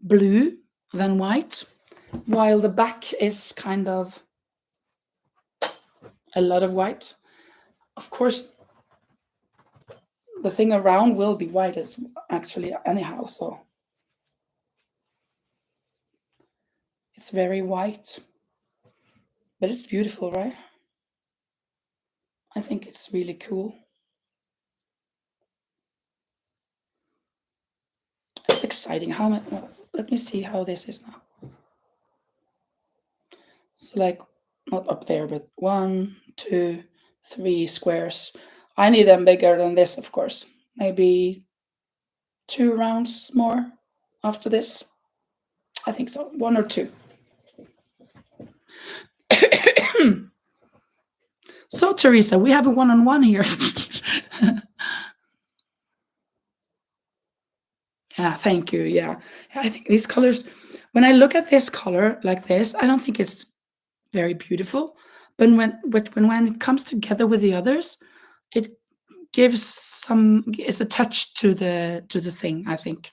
blue than white, while the back is kind of a lot of white. Of course, the thing around will be white as actually anyhow, so it's very white, but it's beautiful, right? I think it's really cool. It's exciting. How much? Well, let me see how this is now. So like not up there, but 1, 2, 3 squares. I need them bigger than this, of course. Maybe 2 rounds more after this. I think so. 1 or 2. So Teresa, we have a one-on-one here. Yeah, thank you. Yeah, I think these colors. When I look at this color like this, I don't think it's very beautiful. But when it comes together with the others, it gives it's a touch to the thing, I think.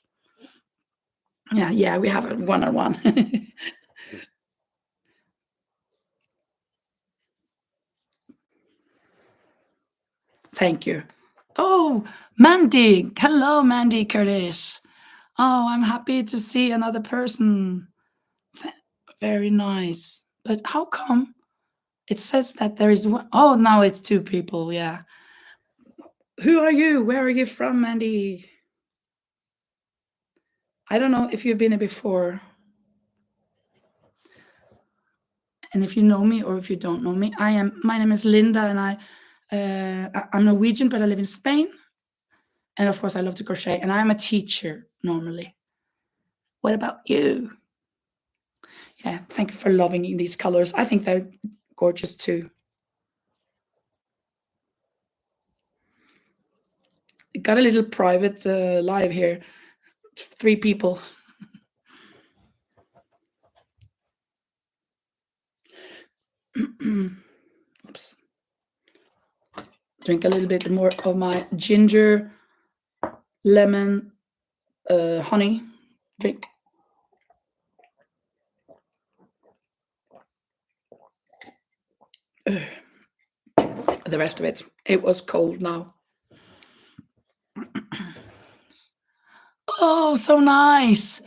Yeah, we have a one-on-one. Thank you. Oh, Mandy. Hello, Mandy Curtis. Oh, I'm happy to see another person. Very nice. But how come it says that there is one? Oh, now it's 2 people. Yeah. Who are you? Where are you from, Mandy? I don't know if you've been here before. And if you know me or if you don't know me, my name is Linda, and I'm Norwegian, but I live in Spain. And of course, I love to crochet, and I'm a teacher normally. What about you? Yeah, thank you for loving these colors. I think they're gorgeous too. Got a little private live here. 3 people. Oops. Drink a little bit more of my ginger lemon honey drink. the rest of it. It was cold now. Oh, so nice.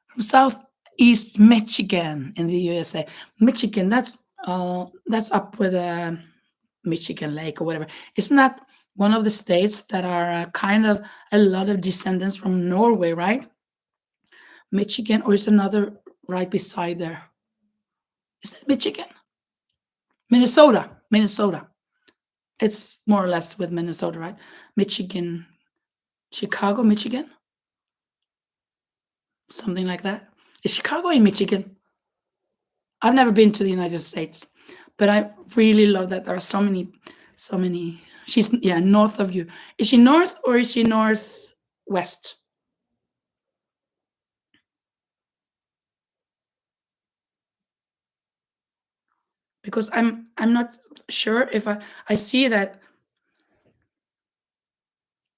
From Southeast Michigan in the USA. Michigan, that's up with Michigan Lake or whatever. Isn't that one of the states that are kind of a lot of descendants from Norway, right? Michigan, or is another right beside there? Is that Michigan? Minnesota. Minnesota. It's more or less with Minnesota, right? Michigan, Chicago, Michigan, something like that. Is Chicago in Michigan? I've never been to the United States, but I really love that there are so many, so many. She's, yeah, north of you. Is she north or is she northwest? Because I'm not sure if I see that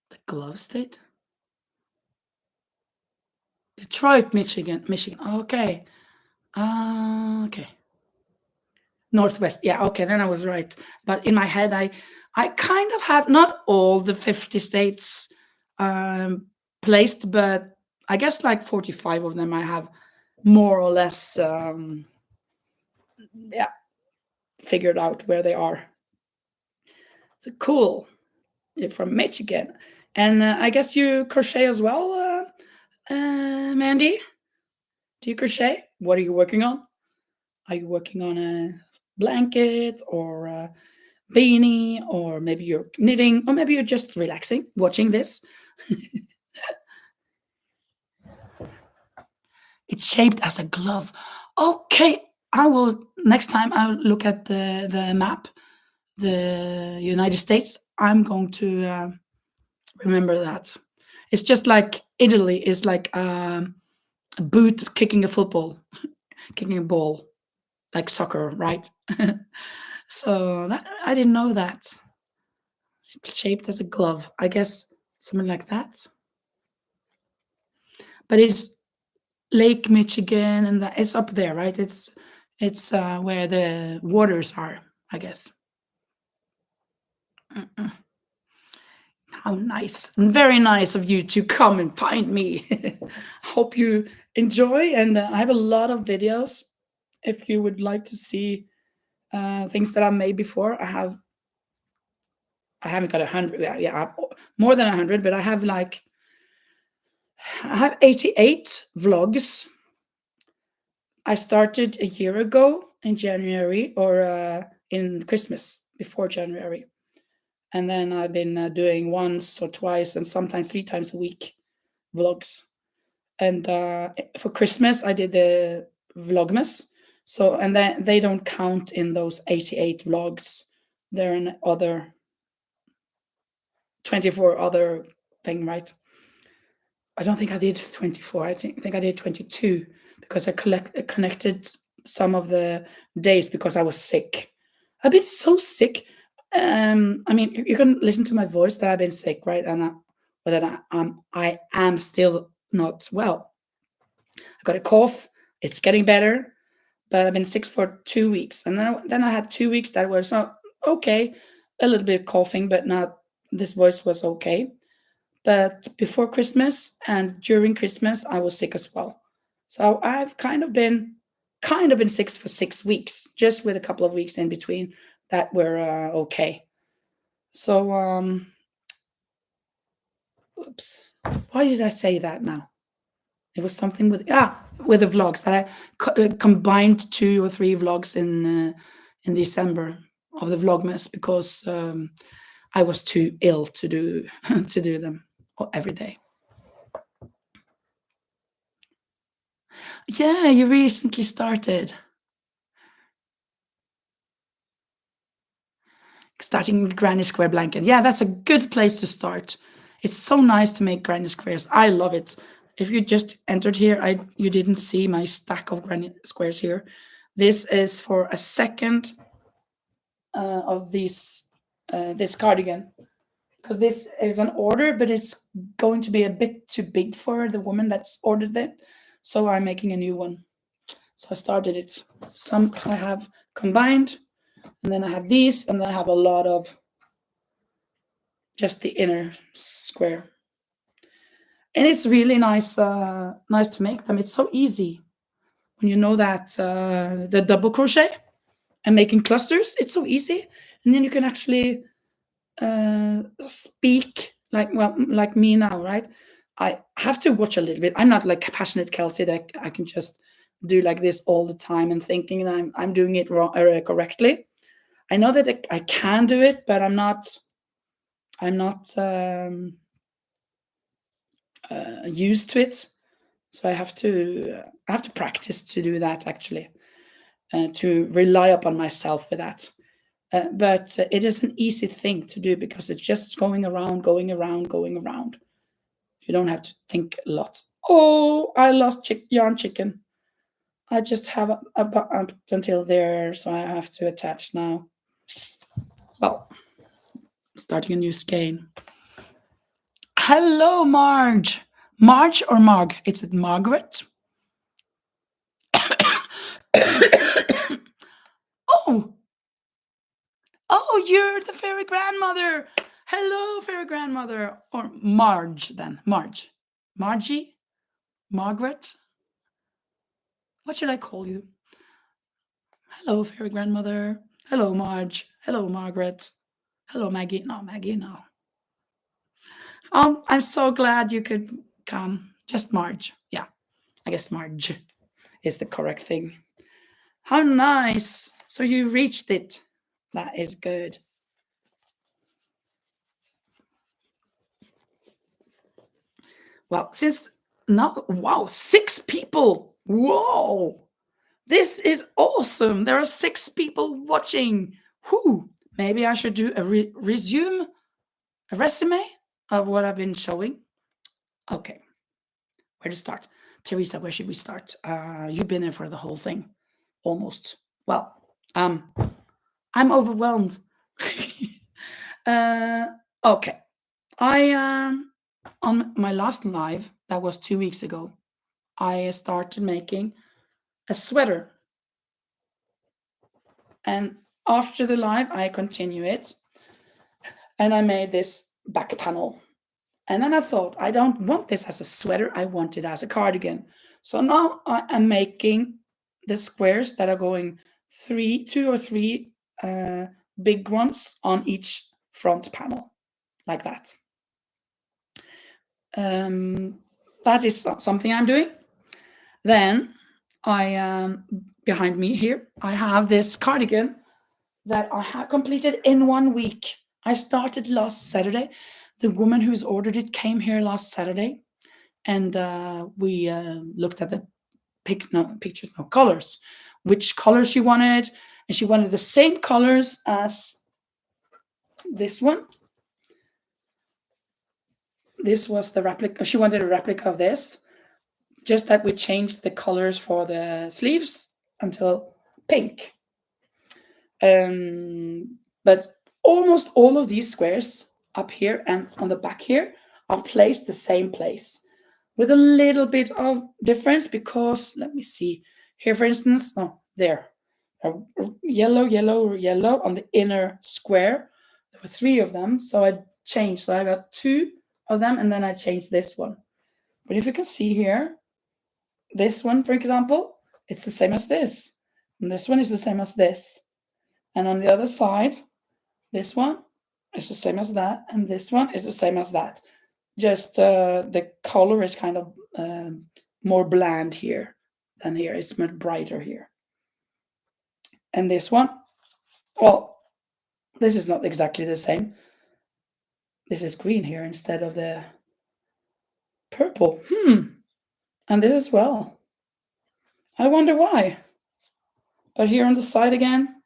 the glove state, Detroit, Michigan, Michigan. Okay, okay. Northwest. Yeah, okay, then I was right. But in my head, I kind of have not all the 50 states placed, but I guess like 45 of them I have more or less yeah, figured out where they are. So cool. You're from Michigan. And I guess you crochet as well, Mandy? Do you crochet? What are you working on? Are you working on a blanket or a beanie, or maybe you're knitting, or maybe you're just relaxing, watching this? It's shaped as a glove. Okay, I will next time I'll look at the map, the United States. I'm going to remember that. It's just like Italy is like a boot kicking a football, kicking a ball, like soccer, right? So that, I didn't know that. Shaped as a glove, I guess something like that. But it's Lake Michigan, and that it's up there, right? It's where the waters are, I guess. Mm-mm. How nice, and very nice of you to come and find me. Hope you enjoy, and I have a lot of videos. If you would like to see things that I made before, I haven't got 100. Yeah, more than 100, but I have like I have 88 vlogs. I started a year ago in January, or in Christmas, before January. And then I've been doing once or twice and sometimes 3 times a week vlogs. And for Christmas, I did the Vlogmas. So, and then they don't count in those 88 vlogs. They're in other 24 other thing, right? I don't think I did 24. I think I did 22 because I connected some of the days because I was sick. I've been so sick. I mean, you can listen to my voice that I've been sick, right? And or that I am still not well. I got a cough. It's getting better, but I've been sick for 2 weeks, and then I had 2 weeks that were so okay, a little bit coughing, but not. This voice was okay. But before Christmas and during Christmas, I was sick as well. So I've kind of been sick for 6 weeks, just with a couple of weeks in between that were okay. So oops, why did I say that now? It was something with the vlogs that I combined 2 or 3 vlogs in December of the Vlogmas because I was too ill to do to do them every day. Yeah, you recently started. Starting with granny square blanket. Yeah, that's a good place to start. It's so nice to make granny squares. I love it. If you just entered here, you didn't see my stack of granny squares here. This is for a second of this cardigan, because this is an order, but it's going to be a bit too big for the woman that's ordered it. So I'm making a new one. So I started it. Some I have combined, and then I have these, and then I have a lot of just the inner square. And it's really nice, nice to make them. It's so easy when you know that the double crochet and making clusters. It's so easy, and then you can actually speak like me now, right? I have to watch a little bit. I'm not like passionate Kelsey that I can just do like this all the time and thinking that I'm doing it wrong correctly. I know that I can do it, but I'm not used to it. So I have to practice to do that actually, to rely upon myself with that. But it is an easy thing to do because it's just going around, going around, going around. You don't have to think a lot. Oh, I lost yarn chicken. I just have up until there, so I have to attach now. Well, starting a new skein. Hello, Marge. Marge or Marg? It's Margaret. Oh, oh, you're the fairy grandmother. Hello, fairy grandmother. Or Marge, then. Marge. Margie? Margaret? What should I call you? Hello, fairy grandmother. Hello, Marge. Hello, Margaret. Hello, Maggie. No, Maggie, no. I'm so glad you could come. Just Marge. Yeah, I guess Marge is the correct thing. How nice. So you reached it. That is good. Well, since now, wow, 6 people. Whoa. This is awesome. There are 6 people watching. Whew. Maybe I should do a resume, a resume of what I've been showing. Okay. Where to start? Teresa, where should we start? You've been there for the whole thing. Almost. Well, I'm overwhelmed. Okay. I on my last live, that was 2 weeks ago, I started making a sweater. And after the live, I continue it. And I made this back panel. And then I thought, I don't want this as a sweater, I want it as a cardigan. So now I am making the squares that are going 2 or 3 big ones on each front panel, like that. That is something I'm doing. Then behind me here, I have this cardigan that I have completed in 1 week. I started last Saturday. The woman who's ordered it came here last Saturday, and we looked at the colors, which colors she wanted, and she wanted the same colors as this one. This was the replica. She wanted a replica of this, just that we changed the colors for the sleeves until pink. But almost all of these squares up here and on the back here are placed the same place, with a little bit of difference because, let me see, here for instance, there, yellow, yellow, yellow on the inner square. There were 3 of them, so I changed. So I got 2 of them, and then I changed this one. But if you can see here, this one, for example, it's the same as this. And this one is the same as this. And on the other side, this one is the same as that. And this one is the same as that. Just the color is kind of more bland here than here. It's much brighter here. And this one, well, this is not exactly the same. This is green here instead of the purple. And this as well. I wonder why. But here on the side again,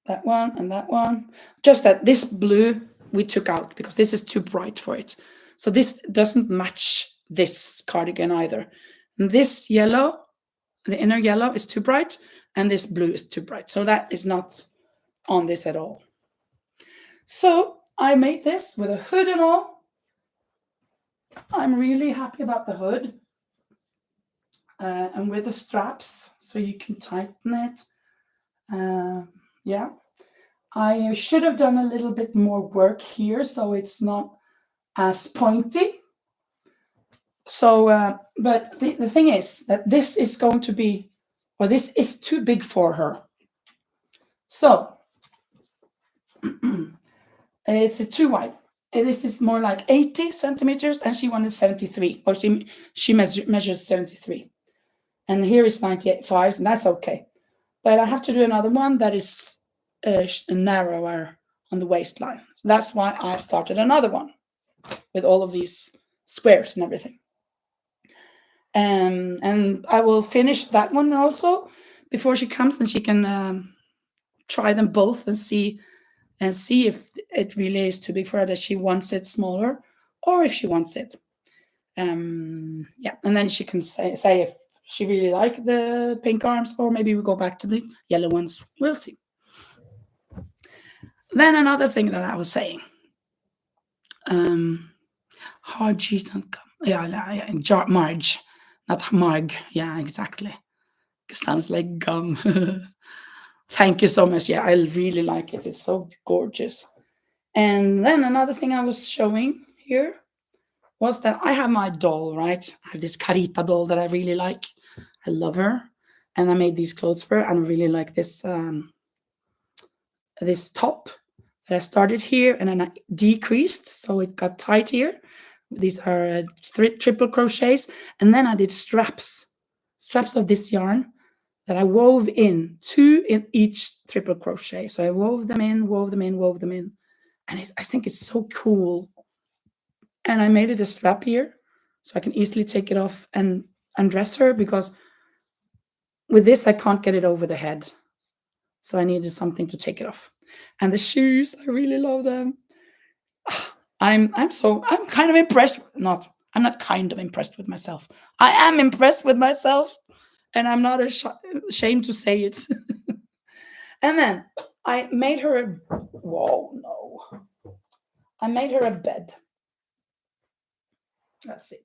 that one and that one. Just that this blue we took out because this is too bright for it. So this doesn't match this cardigan either. And this yellow, the inner yellow is too bright, and this blue is too bright. So that is not on this at all. So I made this with a hood and all. I'm really happy about the hood. And with the straps, so you can tighten it. Yeah. I should have done a little bit more work here so it's not as pointy. So, but the thing is that this is going to be, or this is too big for her. So, it's too wide. This is more like 80 centimeters, and she wanted 73, or she measures 73. And here is 98.5, and that's okay. But I have to do another one that is narrower on the waistline. So that's why I started another one with all of these squares and everything. And I will finish that one also before she comes, and she can try them both and see if it really is too big for her, that she wants it smaller, or if she wants it. Yeah, and then she can say if she really like the pink arms, or maybe we go back to the yellow ones. We'll see. Then another thing that I was saying, hard cheese and gum. Yeah, Marge, not Marg. Yeah, exactly. Sounds like gum. Thank you so much. Yeah, I really like it. It's so gorgeous. And then another thing I was showing here was that I have my doll, right? I have this Carita doll that I really like. I love her. And I made these clothes for her, and I really like this top that I started here and then I decreased, so it got tight here. These are triple crochets, and then I did straps of this yarn that I wove in, 2 in each triple crochet. So I wove them in, and I think it's so cool. And I made it a strap here, so I can easily take it off and undress her, because with this I can't get it over the head. So I needed something to take it off. And the shoes, I really love them. I'm kind of impressed. I'm not kind of impressed with myself. I am impressed with myself, and I'm not ashamed to say it. And then I made her I made her a bed. Let's see.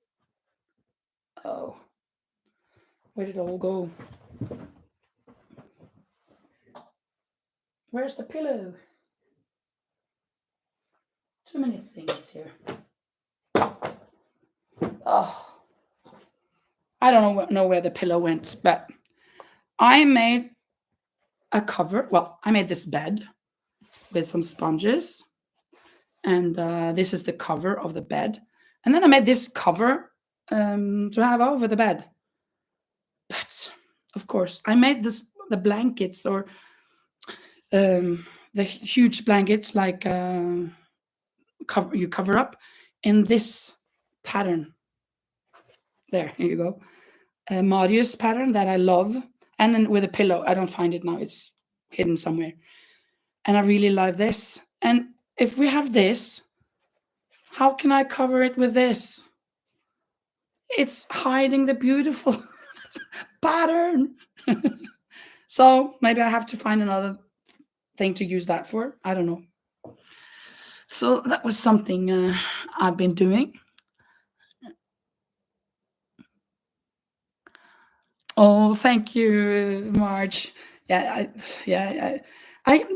Oh, where did it all go? Where's the pillow? Too many things here. Oh, I don't know where the pillow went, but I made a cover. Well, I made this bed with some sponges, and this is the cover of the bed. And then I made this cover to have over the bed. But of course, I made the blankets, or the huge blankets, like cover up in this pattern. Here you go. Marius pattern that I love, and then with a pillow. I don't find it now; it's hidden somewhere. And I really love this. And if we have this, how can I cover it with this? It's hiding the beautiful pattern. So maybe I have to find another thing to use that for. I don't know. So that was something I've been doing. Oh, thank you, Marge. Yeah,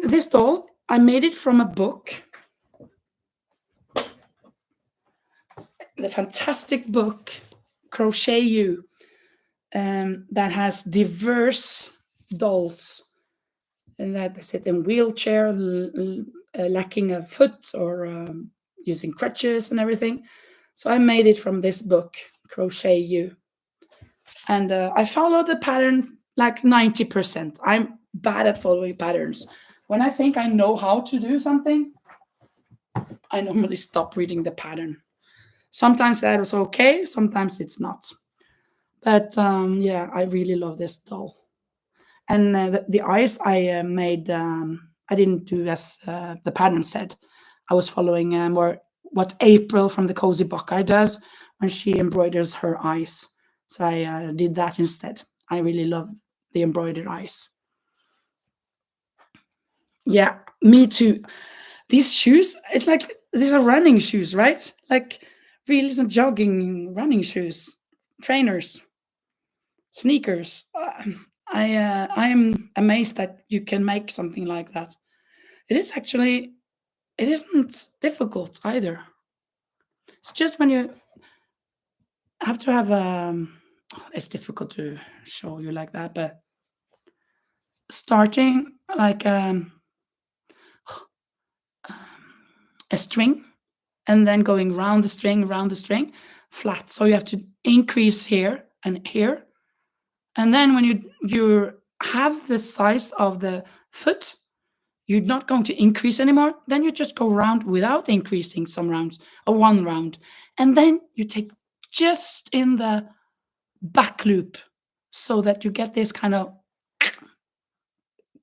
this doll, I made it from a book. The fantastic book, Crochet You, that has diverse dolls, and that sit in wheelchair, lacking a foot, or using crutches and everything. So I made it from this book, Crochet You. And I followed the pattern like 90%. I'm bad at following patterns. When I think I know how to do something, I normally stop reading the pattern. Sometimes that is okay, sometimes it's not. But yeah, I really love this doll. And the eyes I made, I didn't do as the pattern said. I was following more what April from the Cozy Buckeye does when she embroiders her eyes. So I did that instead. I really love the embroidered eyes. Yeah, me too. These shoes, it's like these are running shoes, right? Like really some jogging running shoes, trainers, sneakers. I am amazed that you can make something like that. It is actually, it isn't difficult either. It's just when you have to have it's difficult to show you like that, but starting like a string and then going round the string, flat. So you have to increase here and here. And then when you have the size of the foot, you're not going to increase anymore. Then you just go round without increasing some rounds or one round. And then you take just in the back loop so that you get this kind of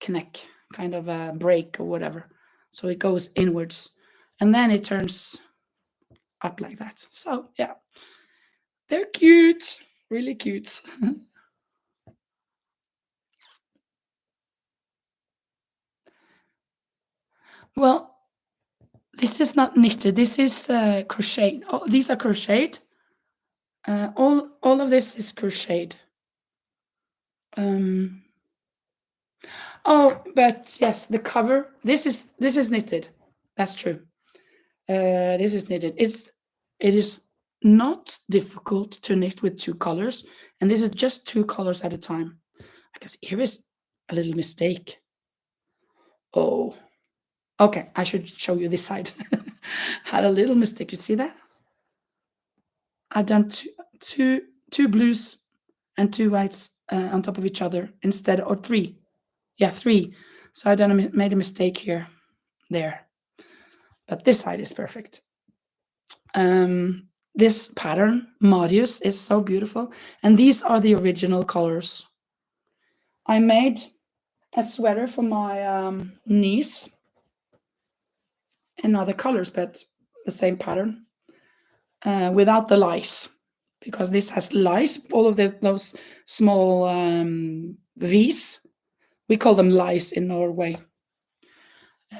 connect, kind of a break or whatever. So it goes inwards and then it turns up like that. So yeah, they're cute, really cute. Well, this is not knitted. This is crocheted. Oh, these are crocheted. All of this is crocheted. Um, oh, but yes, the cover. This is knitted. That's true. This is knitted. It is not difficult to knit with two colors, and this is just two colors at a time. I guess here is a little mistake. Oh, okay. I should show you this side. Had a little mistake. You see that? I've done two blues and two whites on top of each other instead, or three. Yeah, three. So made a mistake here, there. But this side is perfect. This pattern, Marius, is so beautiful. And these are the original colors. I made a sweater for my niece in other colors, but the same pattern without the lice, because this has lice, all of those small V's. We call them lice in Norway.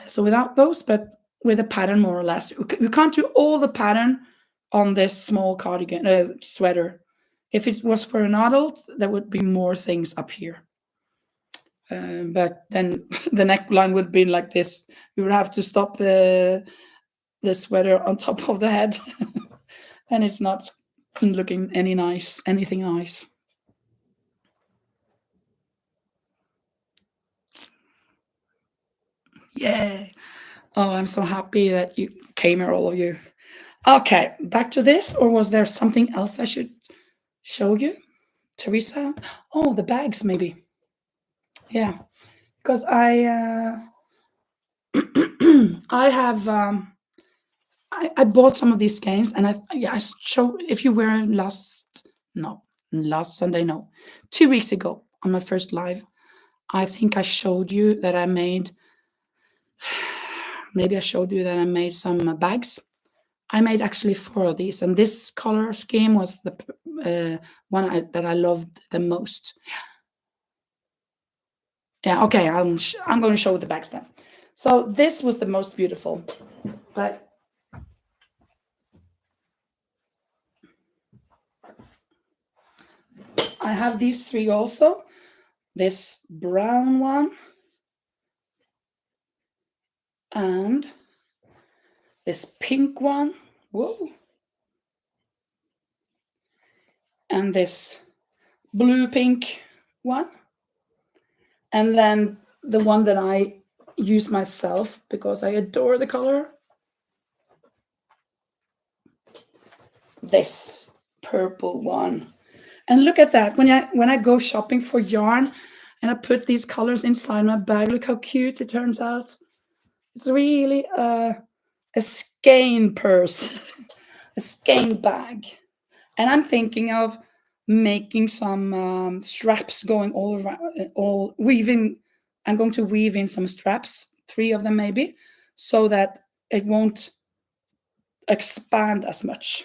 So without those, but with a pattern more or less. You can't do all the pattern on this small cardigan sweater. If it was for an adult, there would be more things up here. But then the neckline would be like this. You would have to stop the sweater on top of the head, and it's not looking anything nice. Yeah. Oh, I'm so happy that you came here, all of you. Okay, back to this, or was there something else I should show you, Teresa? Oh, the bags, maybe. Yeah, because I have I bought some of these skeins, and I show, if you were last Sunday, no, 2 weeks ago on my first live, I think I showed you that I made. Maybe I showed you that I made some bags. I made actually 4 of these, and this color scheme was the one that I loved the most. Yeah, okay, I'm going to show the bags then. So this was the most beautiful, but I have these 3 also. This brown one, and this pink one. Whoa. And this blue pink one. And then the one that I use myself because I adore the color. This purple one. And look at that. When I go shopping for yarn and I put these colors inside my bag, look how cute it turns out. It's really a skein purse, a skein bag. And I'm thinking of making some straps going all around, all weaving. I'm going to weave in some straps, 3 of them maybe, so that it won't expand as much.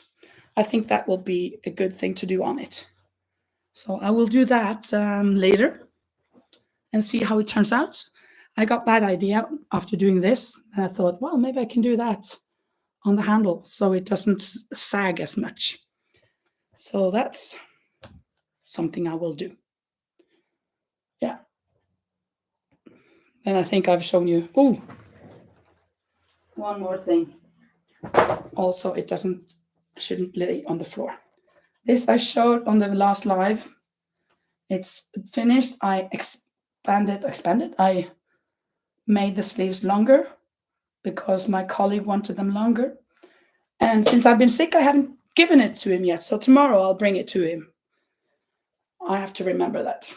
I think that will be a good thing to do on it. So I will do that later and see how it turns out. I got that idea after doing this, and I thought, well, maybe I can do that on the handle so it doesn't sag as much. So that's something I will do. Yeah. And I think I've shown you. Oh, one more thing. Also, it shouldn't lay on the floor. This I showed on the last live. It's finished. I expanded. I made the sleeves longer because my colleague wanted them longer. And since I've been sick, I haven't given it to him yet. So tomorrow I'll bring it to him. I have to remember that.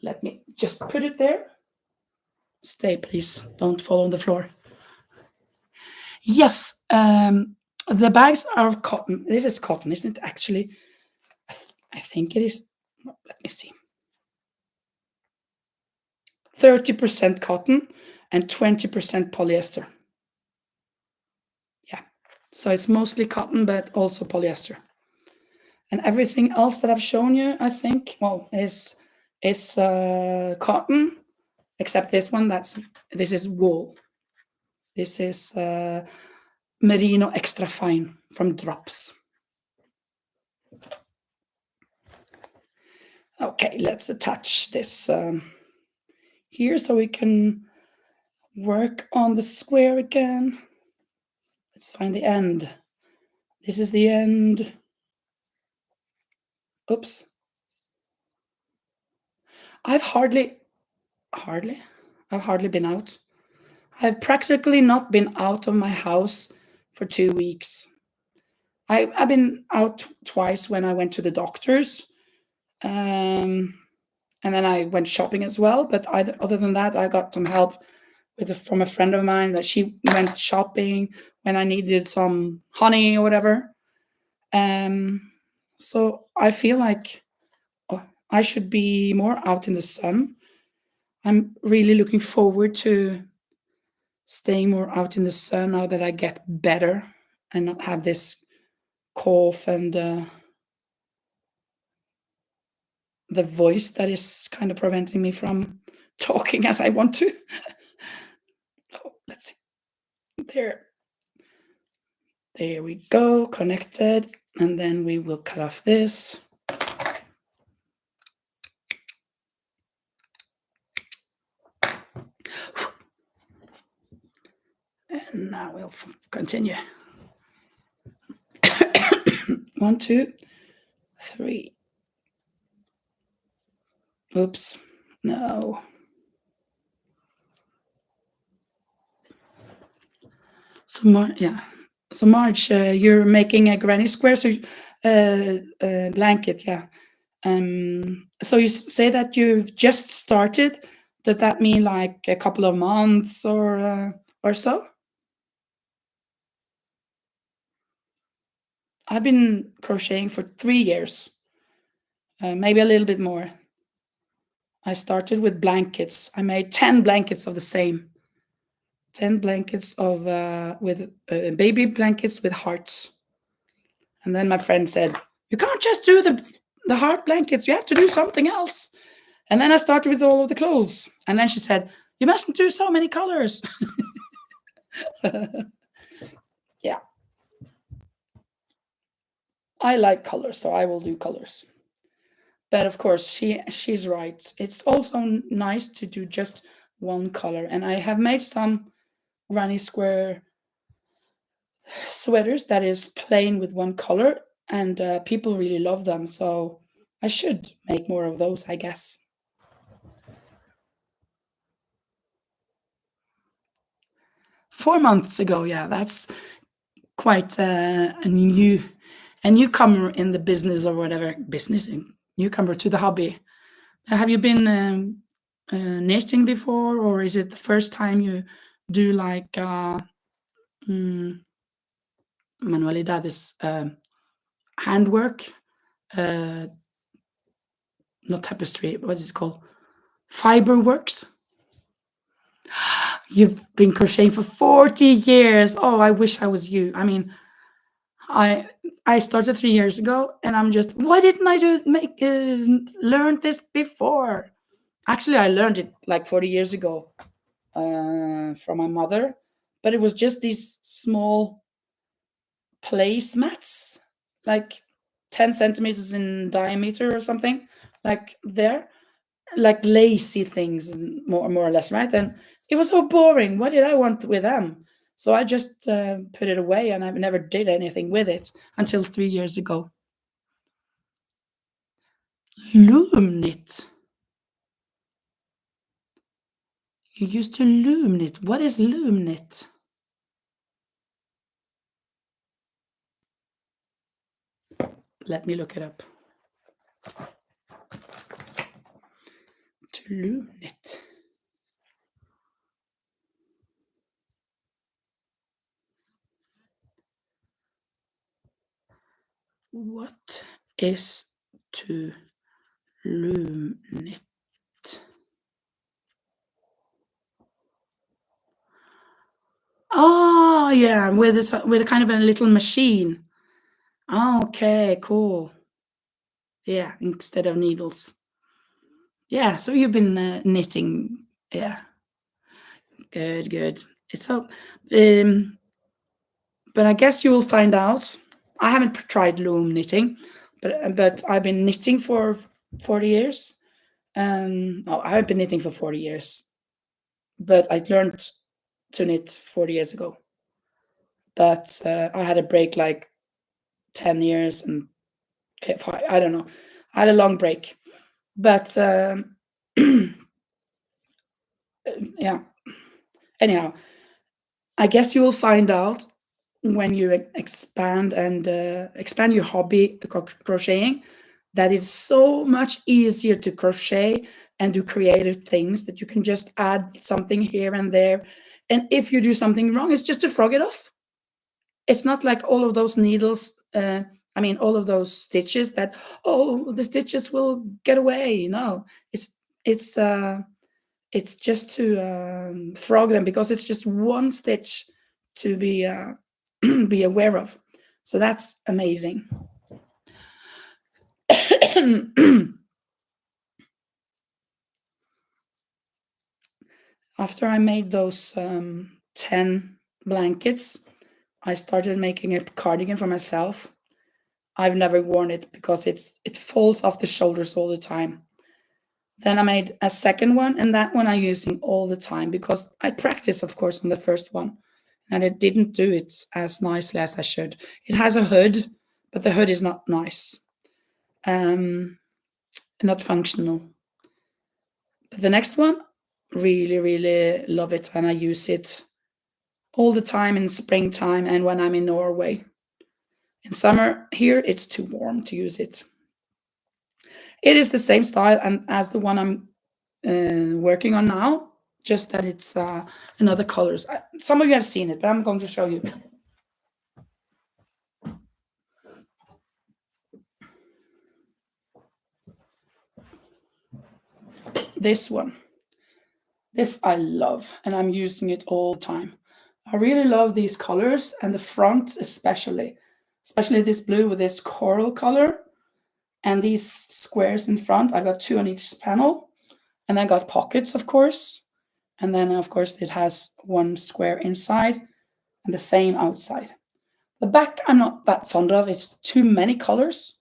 Let me just put it there. Stay, please. Don't fall on the floor. Yes, the bags are of cotton. This is cotton, isn't it? Actually, I think it is. Let me see. 30% cotton and 20% polyester. Yeah, so it's mostly cotton, but also polyester. And everything else that I've shown you, I think, well, is cotton, except this one. This is wool. This is merino extra fine from Drops. Okay, let's attach this here so we can work on the square again. Let's find the end. This is the end. Oops. I've hardly been out. I've practically not been out of my house for 2 weeks. I've been out twice when I went to the doctors, and then I went shopping as well. But other than that, I got some help from a friend of mine that she went shopping when I needed some honey or whatever. So I feel like I should be more out in the sun. I'm really looking forward to staying more out in the sun now that I get better and not have this cough and the voice that is kind of preventing me from talking as I want to. Oh, let's see. There we go, connected. And then we will cut off this. And now we'll continue. 1, 2, 3. Oops, no. So Marge, you're making a granny square, so blanket, yeah. So you say that you've just started. Does that mean like a couple of months or so? I've been crocheting for 3 years, maybe a little bit more. I started with blankets. I made 10 blankets of the same. 10 blankets of with baby blankets with hearts. And then my friend said, "You can't just do the heart blankets. You have to do something else." And then I started with all of the clothes. And then she said, "You mustn't do so many colors." Yeah. I like colors, so I will do colors. But of course, she's right. It's also nice to do just one color. And I have made some granny square sweaters that is plain with one color, and people really love them. So I should make more of those, I guess. 4 months ago, yeah, that's quite a newcomer in the business or whatever newcomer to the hobby. Have you been knitting before, or is it the first time you do like manualidades, handwork, not tapestry, what is it called? Fiber works? You've been crocheting for 40 years. Oh, I wish I was you. I mean, I started 3 years ago, and I'm just, why didn't I learn this before? Actually, I learned it like 40 years ago from my mother, but it was just these small placemats, like 10 centimeters in diameter or something, like lacy things, more or less, right? And it was so boring. What did I want with them? So I just put it away, and I never did anything with it until 3 years ago. Loom knit. You used to loom knit. What is loom knit? Let me look it up. To loom knit. What is to loom knit? Oh yeah, with a kind of a little machine. Okay, cool. Yeah, instead of needles. Yeah, so you've been knitting. Yeah, good, good. It's so, but I guess you will find out. I haven't tried loom knitting, but I've been knitting for 40 years. No, I haven't been knitting for 40 years, but I learned to knit 40 years ago. But I had a break like 10 years and five, I don't know. I had a long break, but yeah. Anyhow, I guess you will find out when you expand and expand your hobby crocheting that it's so much easier to crochet and do creative things, that you can just add something here and there, and if you do something wrong, it's just to frog it off. It's not like all of those needles, I mean all of those stitches that, oh, the stitches will get away. No, it's it's uh it's just to frog them, because it's just one stitch to be be aware of. So that's amazing. After I made those 10 blankets, I started making a cardigan for myself. I've never worn it because it falls off the shoulders all the time. Then I made a second one, and that one I'm using all the time because I practiced, of course, on the first one, and I didn't do it as nicely as I should. It has a hood, but the hood is not nice, um, not functional. But the next one, really, really love it, and I use it all the time in springtime and when I'm in Norway. In summer here, it's too warm to use it. It is the same style and as the one I'm working on now, just that it's another colors. Some of you have seen it, but I'm going to show you. This one. This I love, and I'm using it all the time. I really love these colors, and the front especially this blue with this coral color, and these squares in front. I've got two on each panel, and I got pockets, of course, and then of course it has one square inside and the same outside. The back I'm not that fond of. It's too many colors.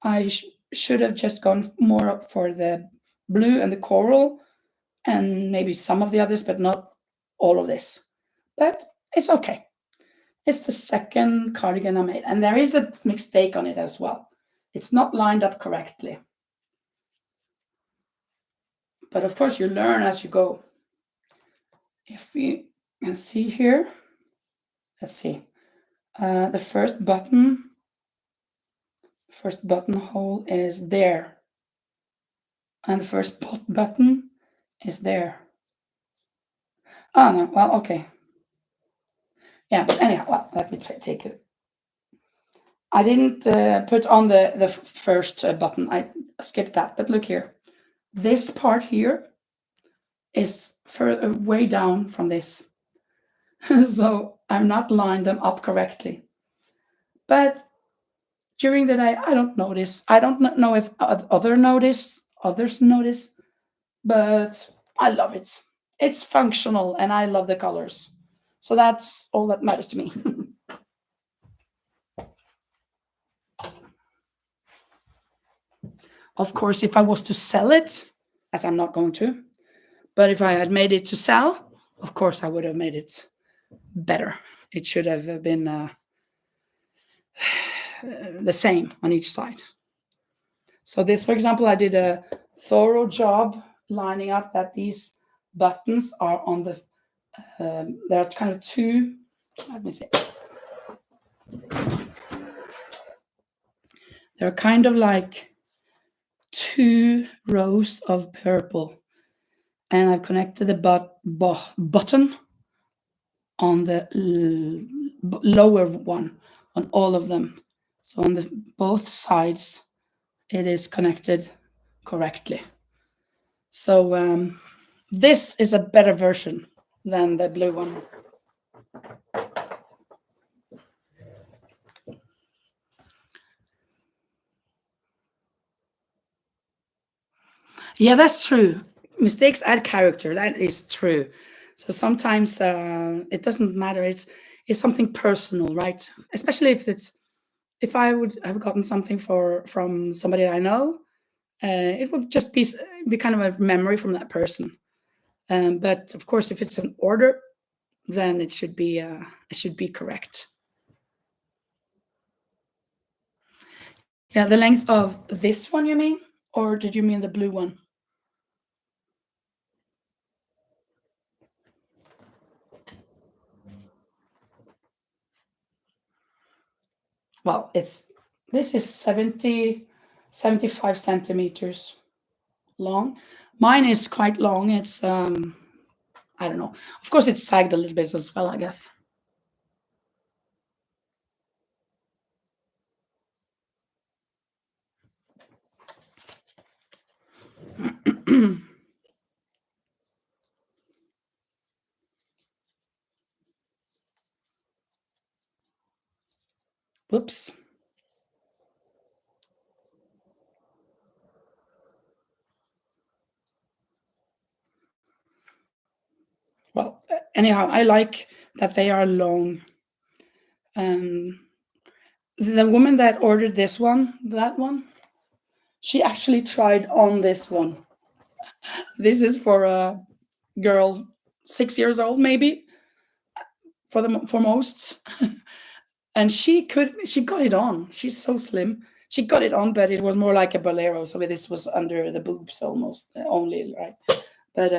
I should have just gone more up for the blue and the coral and maybe some of the others, but not all of this. But it's okay. It's the second cardigan I made, and there is a mistake on it as well. It's not lined up correctly. But of course, you learn as you go. If we can see here, let's see. The first buttonhole is there, and the first button is there. Oh no, well, okay. Yeah, but anyhow, well, let me take it. I didn't put on the first button. I skipped that. But look here. This part here is further way down from this. So I'm not lined them up correctly. But during the day, I don't notice. I don't know if others notice, but I love it. It's functional, and I love the colors. So that's all that matters to me. Of course, if I was to sell it, as I'm not going to, but if I had made it to sell, of course I would have made it. better. It should have been the same on each side. So this, for example, I did a thorough job lining up that these buttons are on the, there are kind of two, let me see. They're kind of like 2 rows of purple. And I've connected the button on the lower one on all of them. So on both sides, it is connected correctly. So this is a better version than the blue one. Yeah, that's true. Mistakes add character. That is true. So sometimes it doesn't matter. It's something personal, right? Especially if I would have gotten something from somebody I know, it would just be kind of a memory from that person. But of course, if it's an order, then it should be correct. Yeah, the length of this one, you mean, or did you mean the blue one? Well, this is 75 centimeters long. Mine is quite long. It's I don't know. Of course, it's sagged a little bit as well, I guess. Whoops. Well, anyhow, I like that they are long. The woman that ordered that one, she actually tried on this one. This is for a girl 6 years old, maybe, for most. And she got it on. She's so slim. She got it on, but it was more like a bolero. So this was under the boobs almost only, right? But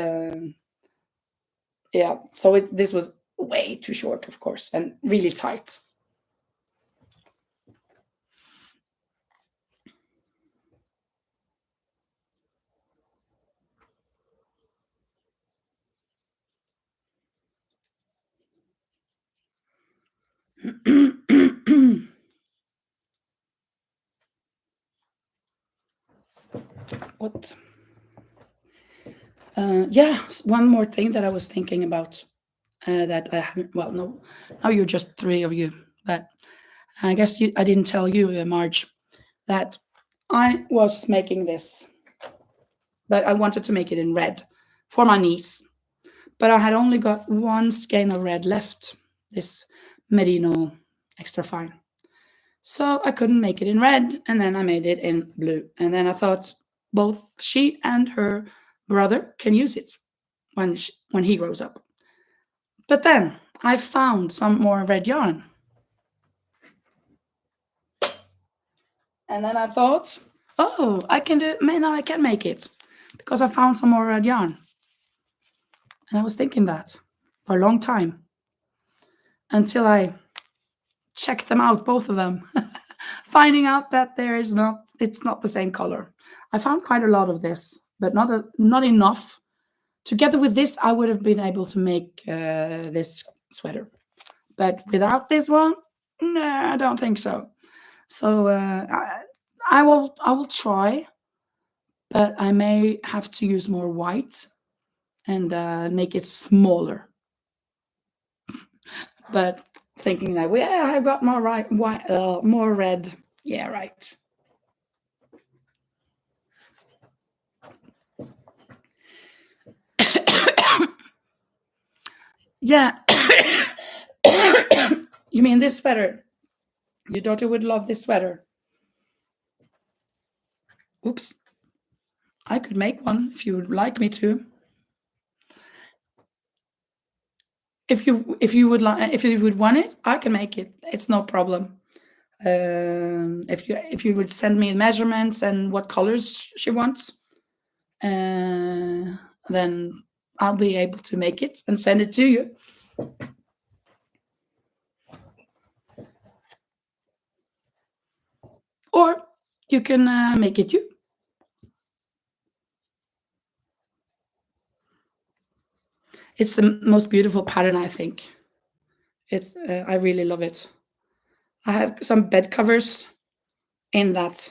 yeah, so this was way too short, of course, and really tight. What? Yeah, one more thing that I was thinking about that I haven't. Well, no, now you're just 3 of you, but I guess I didn't tell you, Marge, that I was making this, but I wanted to make it in red for my niece. But I had only got one skein of red left, this merino extra fine. So I couldn't make it in red, and then I made it in blue. And then I thought both she and her brother can use it when he grows up. But then I found some more red yarn. And then I thought, oh, I can do it. Now I can make it because I found some more red yarn. And I was thinking that for a long time until I checked them out, both of them, finding out that it's not the same color. I found quite a lot of this, but not enough. Together with this, I would have been able to make this sweater. But without this one, no, I don't think so. So I will try, but I may have to use more white and make it smaller. But thinking that yeah, I've got more more red. Yeah, right. Yeah. You mean this sweater? Your daughter would love this sweater. Oops. I could make one if you would like me to. if you would want it, I can make it. It's no problem. If you would send me measurements and what colors she wants, then I'll be able to make it and send it to you. Or you can make it you. It's the most beautiful pattern, I think. It's I really love it. I have some bed covers in that.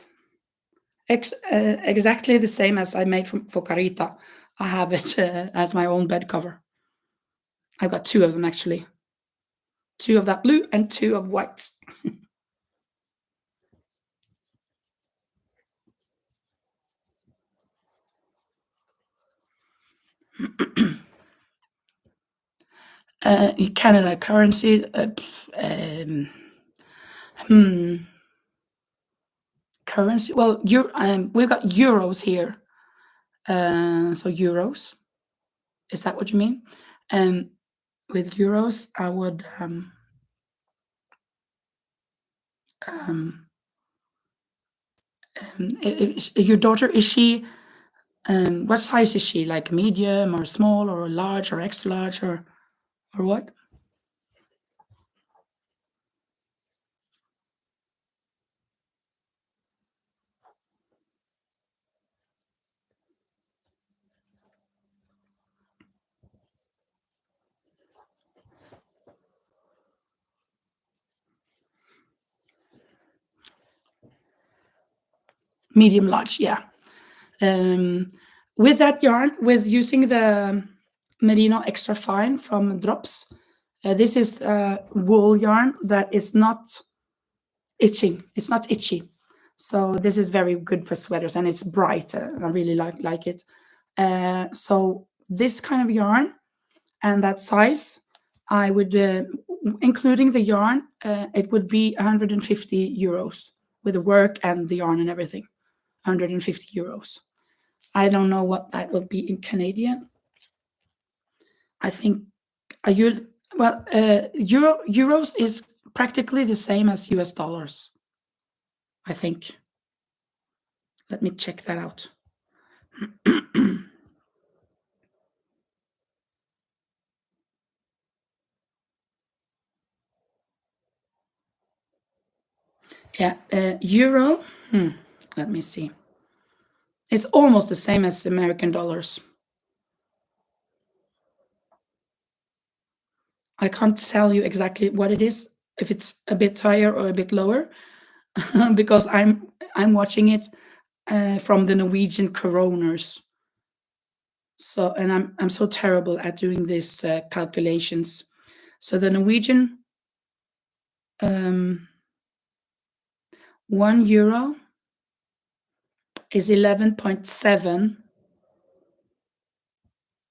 Exactly the same as I made for Carita. I have it as my own bed cover. I've got two of them actually. Two of that blue and two of white. Canada currency. Currency. Well, we've got euros here. So euros. Is that what you mean? With euros, I would. If your daughter, is she? What size is she? Like medium or small or large or extra large or what? Medium large, yeah. With that yarn, with using the Merino Extra Fine from Drops, this is wool yarn that is not itching. It's not itchy. So this is very good for sweaters, and it's bright. I really like it. So this kind of yarn and that size, I would, including the yarn, it would be 150 euros with the work and the yarn and everything. 150 euros. I don't know what that will be in Canadian. I think euros is practically the same as US dollars. I think. Let me check that out. Yeah, euro. Let me see. It's almost the same as American dollars. I can't tell you exactly what it is, if it's a bit higher or a bit lower, because I'm watching it from the Norwegian kroners. So, and I'm so terrible at doing these calculations. So the Norwegian, 1 euro is 11.7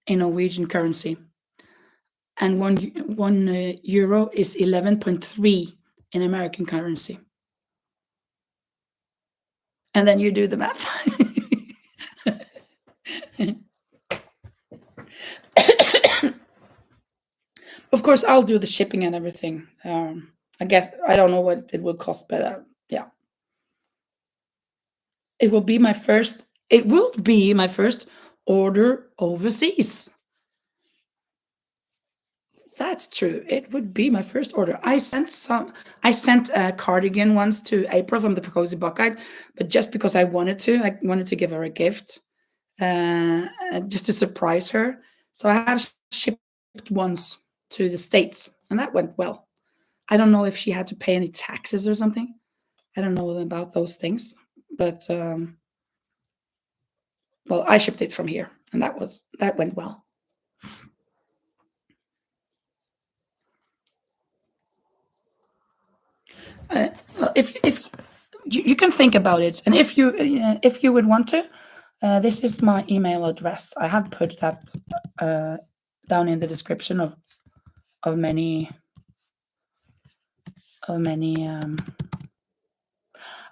in Norwegian currency, and one euro is 11.3 in American currency. And then you do the math. Of course, I'll do the shipping and everything. I guess I don't know what it will cost, but yeah, it will be my first. It will be my first order overseas. That's true. It would be my first order. I sent a cardigan once to April from the Cozy Buckeye, but just because I wanted to give her a gift, just to surprise her. So I have shipped once to the States, and that went well. I don't know if she had to pay any taxes or something. I don't know about those things, but well, I shipped it from here, and that went well. Well, if you can think about it, and if you would want to, this is my email address. I have put that down in the description of many.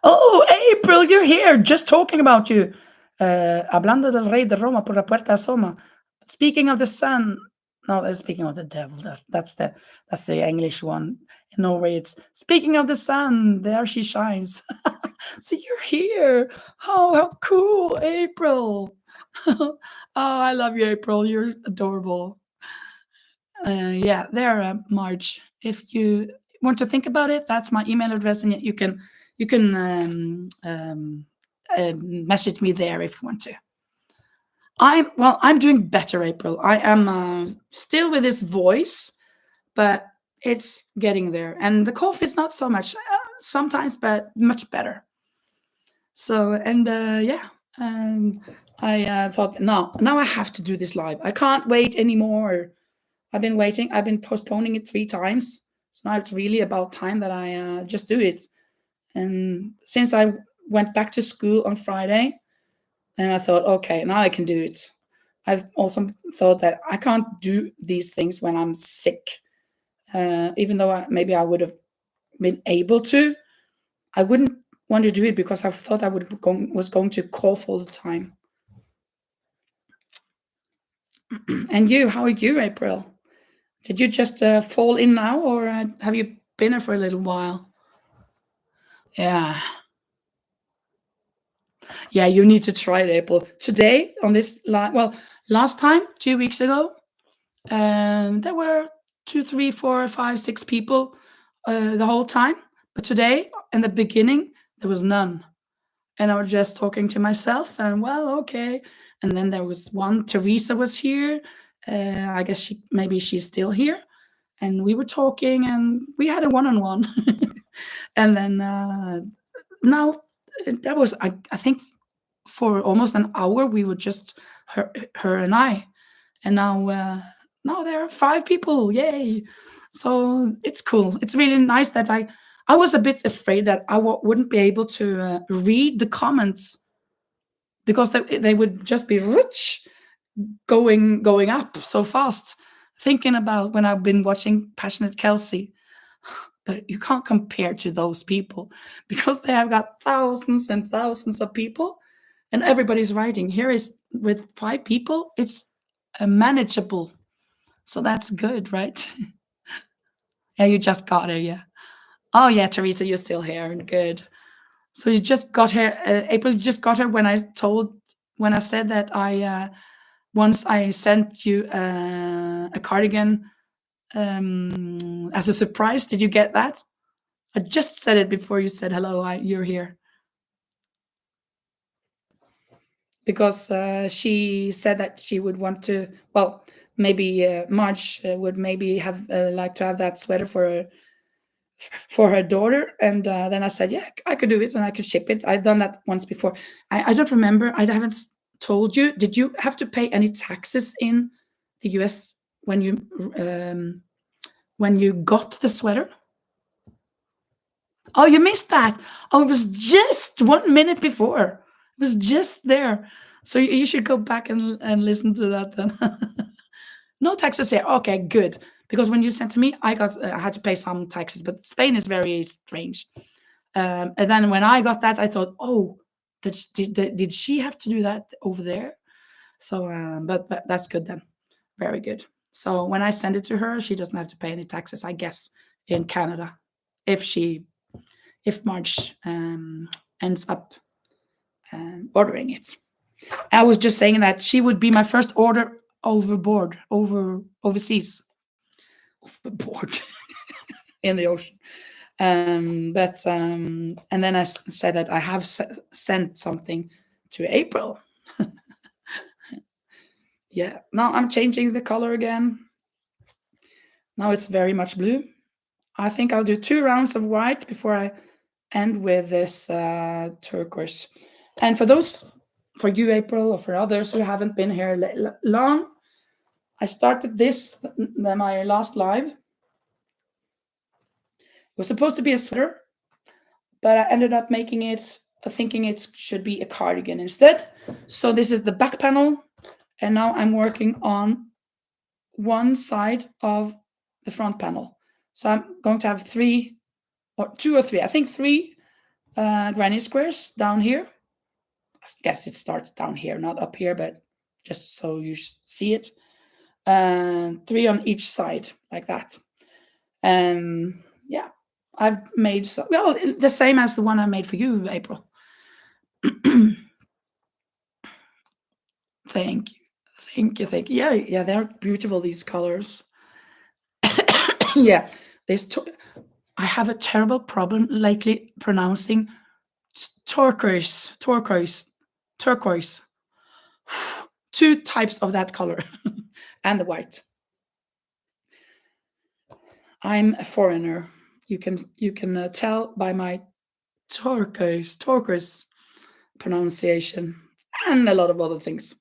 Oh, April, you're here! Just talking about you. Hablando del rey de Roma por la puerta asoma. Speaking of the sun, No, they're speaking of the devil. That's the English one. In Norway, it's speaking of the sun. There she shines. So you're here. Oh, how cool, April. Oh, I love you, April. You're adorable. Yeah, there, Marge. If you want to think about it, that's my email address, and you can message me there if you want to. I'm doing better, April. I am still with this voice, but it's getting there, and the cough is not so much sometimes, but much better. So and yeah, um, I thought now I have to do this live. I can't wait anymore. I've been waiting. I've been postponing it 3 times. So now it's really about time that I just do it. And since I went back to school on Friday, and I thought, okay, now I can do it. I've also thought that I can't do these things when I'm sick. Even though maybe I would have been able to, I wouldn't want to do it because I thought I was going to cough all the time. And you, how are you, April? Did you just fall in now, or have you been here for a little while? Yeah, yeah, you need to try it, April. Today on this, well, last time 2 weeks ago, there were 2, 3, 4, 5, 6 people the whole time. But today, in the beginning, there was none, and I was just talking to myself. And well, okay. And then there was one. Teresa was here. I guess maybe she's still here. And we were talking, and we had a one-on-one. And then now that was I think for almost an hour we were just her and I, and now there are 5 people. Yay! So it's cool. It's really nice that I was a bit afraid that I wouldn't be able to read the comments because they would just be rich going up so fast. Thinking about when I've been watching Passionate Kelsey, but you can't compare to those people because they have got thousands and thousands of people, and everybody's writing. Here is with 5 people, it's manageable, so that's good, right? Yeah, you just got her, yeah. Oh yeah, Teresa, you're still here. Good. So you just got her, April. You just got her when I said that once I sent you a cardigan as a surprise. Did you get that? I just said it before you said hello. You're here because she said that she would want to. Well, maybe Marge would maybe have like to have that sweater for her daughter, and then I said, yeah, I could do it and I could ship it. I've done that once before. I don't remember. I haven't told you. Did you have to pay any taxes in the US when you got the sweater? Oh, you missed that. Oh, it was just 1 minute before. It was just there. So you should go back and listen to that then. No taxes here. Okay, good. Because when you sent to me, I had to pay some taxes, but Spain is very strange. And then when I got that, I thought, oh, did she have to do that over there? So, but that's good then. Very good. So when I send it to her, she doesn't have to pay any taxes, I guess, in Canada, if Marge ends up ordering it. I was just saying that she would be my first order overseas, overboard in the ocean. And then I said that I have sent something to April. Yeah, now I'm changing the color again. Now it's very much blue. I think I'll do 2 rounds of white before I end with this turquoise. And for you, April, or for others who haven't been here long, I started this, my last live. It was supposed to be a sweater, but I ended up making it, thinking it should be a cardigan instead. So this is the back panel, and now I'm working on one side of the front panel. So I'm going to have 3 or 2 or 3, I think 3 granny squares down here. I guess it starts down here, not up here, but just so you see it. three on each side like that. Yeah, I've made well the same as the one I made for you, April. Thank you, thank you, thank you. Yeah, yeah, they're beautiful, these colors. Yeah, this. I have a terrible problem lately pronouncing turquoise, turquoise, turquoise. Two types of that color, and the white. I'm a foreigner. You can tell by my turquoise pronunciation, and a lot of other things.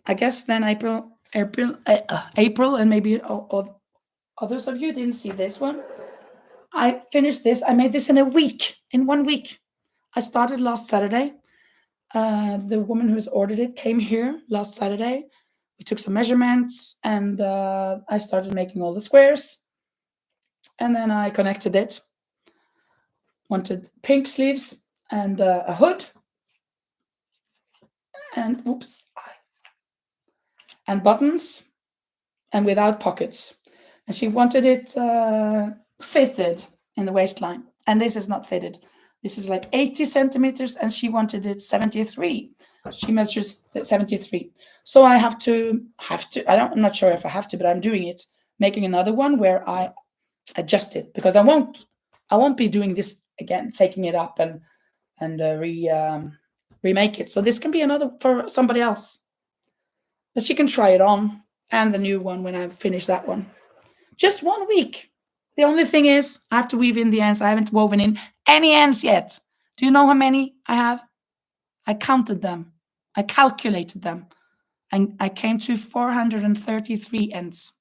I guess then April, and maybe others of you didn't see this one. I finished this. I made this in a week, in 1 week. I started last Saturday. The woman who's ordered it came here last Saturday. We took some measurements, and I started making all the squares, and then I connected it. Wanted pink sleeves and a hood, and oops, and buttons, and without pockets. And she wanted it fitted in the waistline, and this is not fitted. This is like 80 centimeters, and she wanted it 73. She measures 73. So I have to. I'm not sure if I have to, but I'm doing it. Making another one where I adjust it, because I won't be doing this again, taking it up and remake it. So this can be another for somebody else. But she can try it on, and the new one when I finish that one. Just 1 week. The only thing is, I have to weave in the ends. I haven't woven in any ends yet. Do you know how many I have? I counted them. I calculated them. And I came to 433 ends.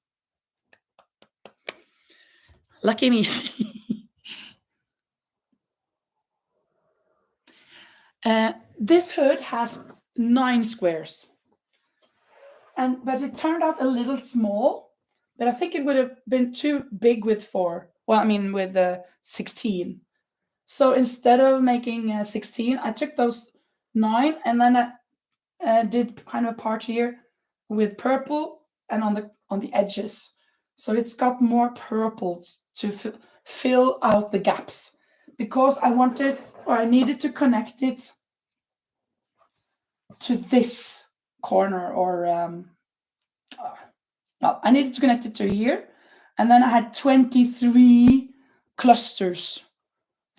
Lucky me. This hood has 9 squares. But it turned out a little small. But I think it would have been too big with 4. Well, I mean, with 16. So instead of making 16, I took those 9, and then I did kind of a part here with purple and on the edges. So it's got more purple to fill out the gaps, because I needed to connect it to this corner, or well, I needed to connect it to here, and then I had 23 clusters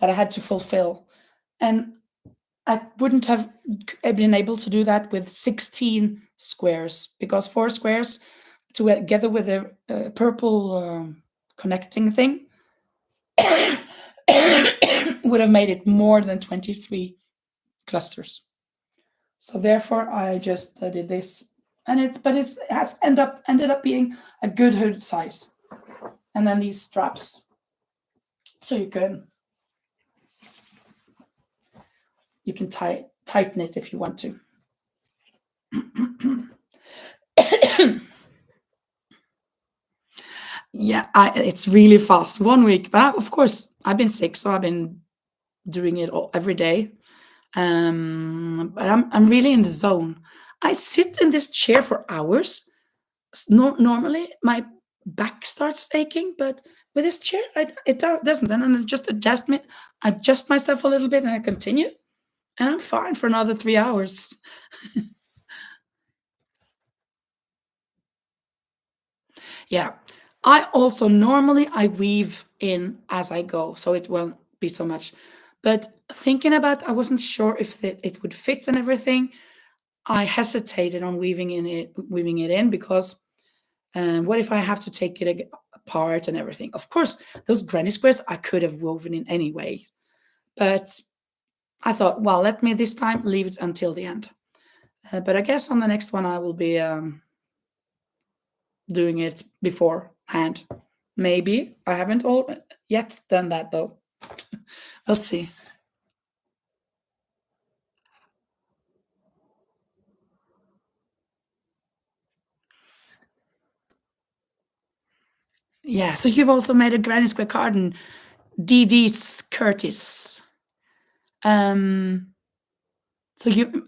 that I had to fulfill, and I wouldn't have been able to do that with 16 squares, because 4 squares together with a purple connecting thing would have made it more than 23 clusters. So therefore, I just did this, and it has ended up being a good hood size. And then these straps, so you can tighten it if you want to. Yeah, it's really fast. 1 week, but of course I've been sick, so I've been doing it every day. But I'm really in the zone. I sit in this chair for hours. Normally my back starts aching, but with this chair, it doesn't. And then I just adjust myself a little bit, and I continue, and I'm fine for another 3 hours. Yeah. I also normally I weave in as I go, so it won't be so much. But thinking about, I wasn't sure if it would fit and everything. I hesitated on weaving it in, because what if I have to take it apart and everything? Of course, those granny squares I could have woven in anyway, but I thought, well, let me this time leave it until the end. But I guess on the next one I will be doing it beforehand. Maybe I haven't all yet done that though. We'll see. Yeah, so you've also made a granny square cardigan, DD's Curtis. So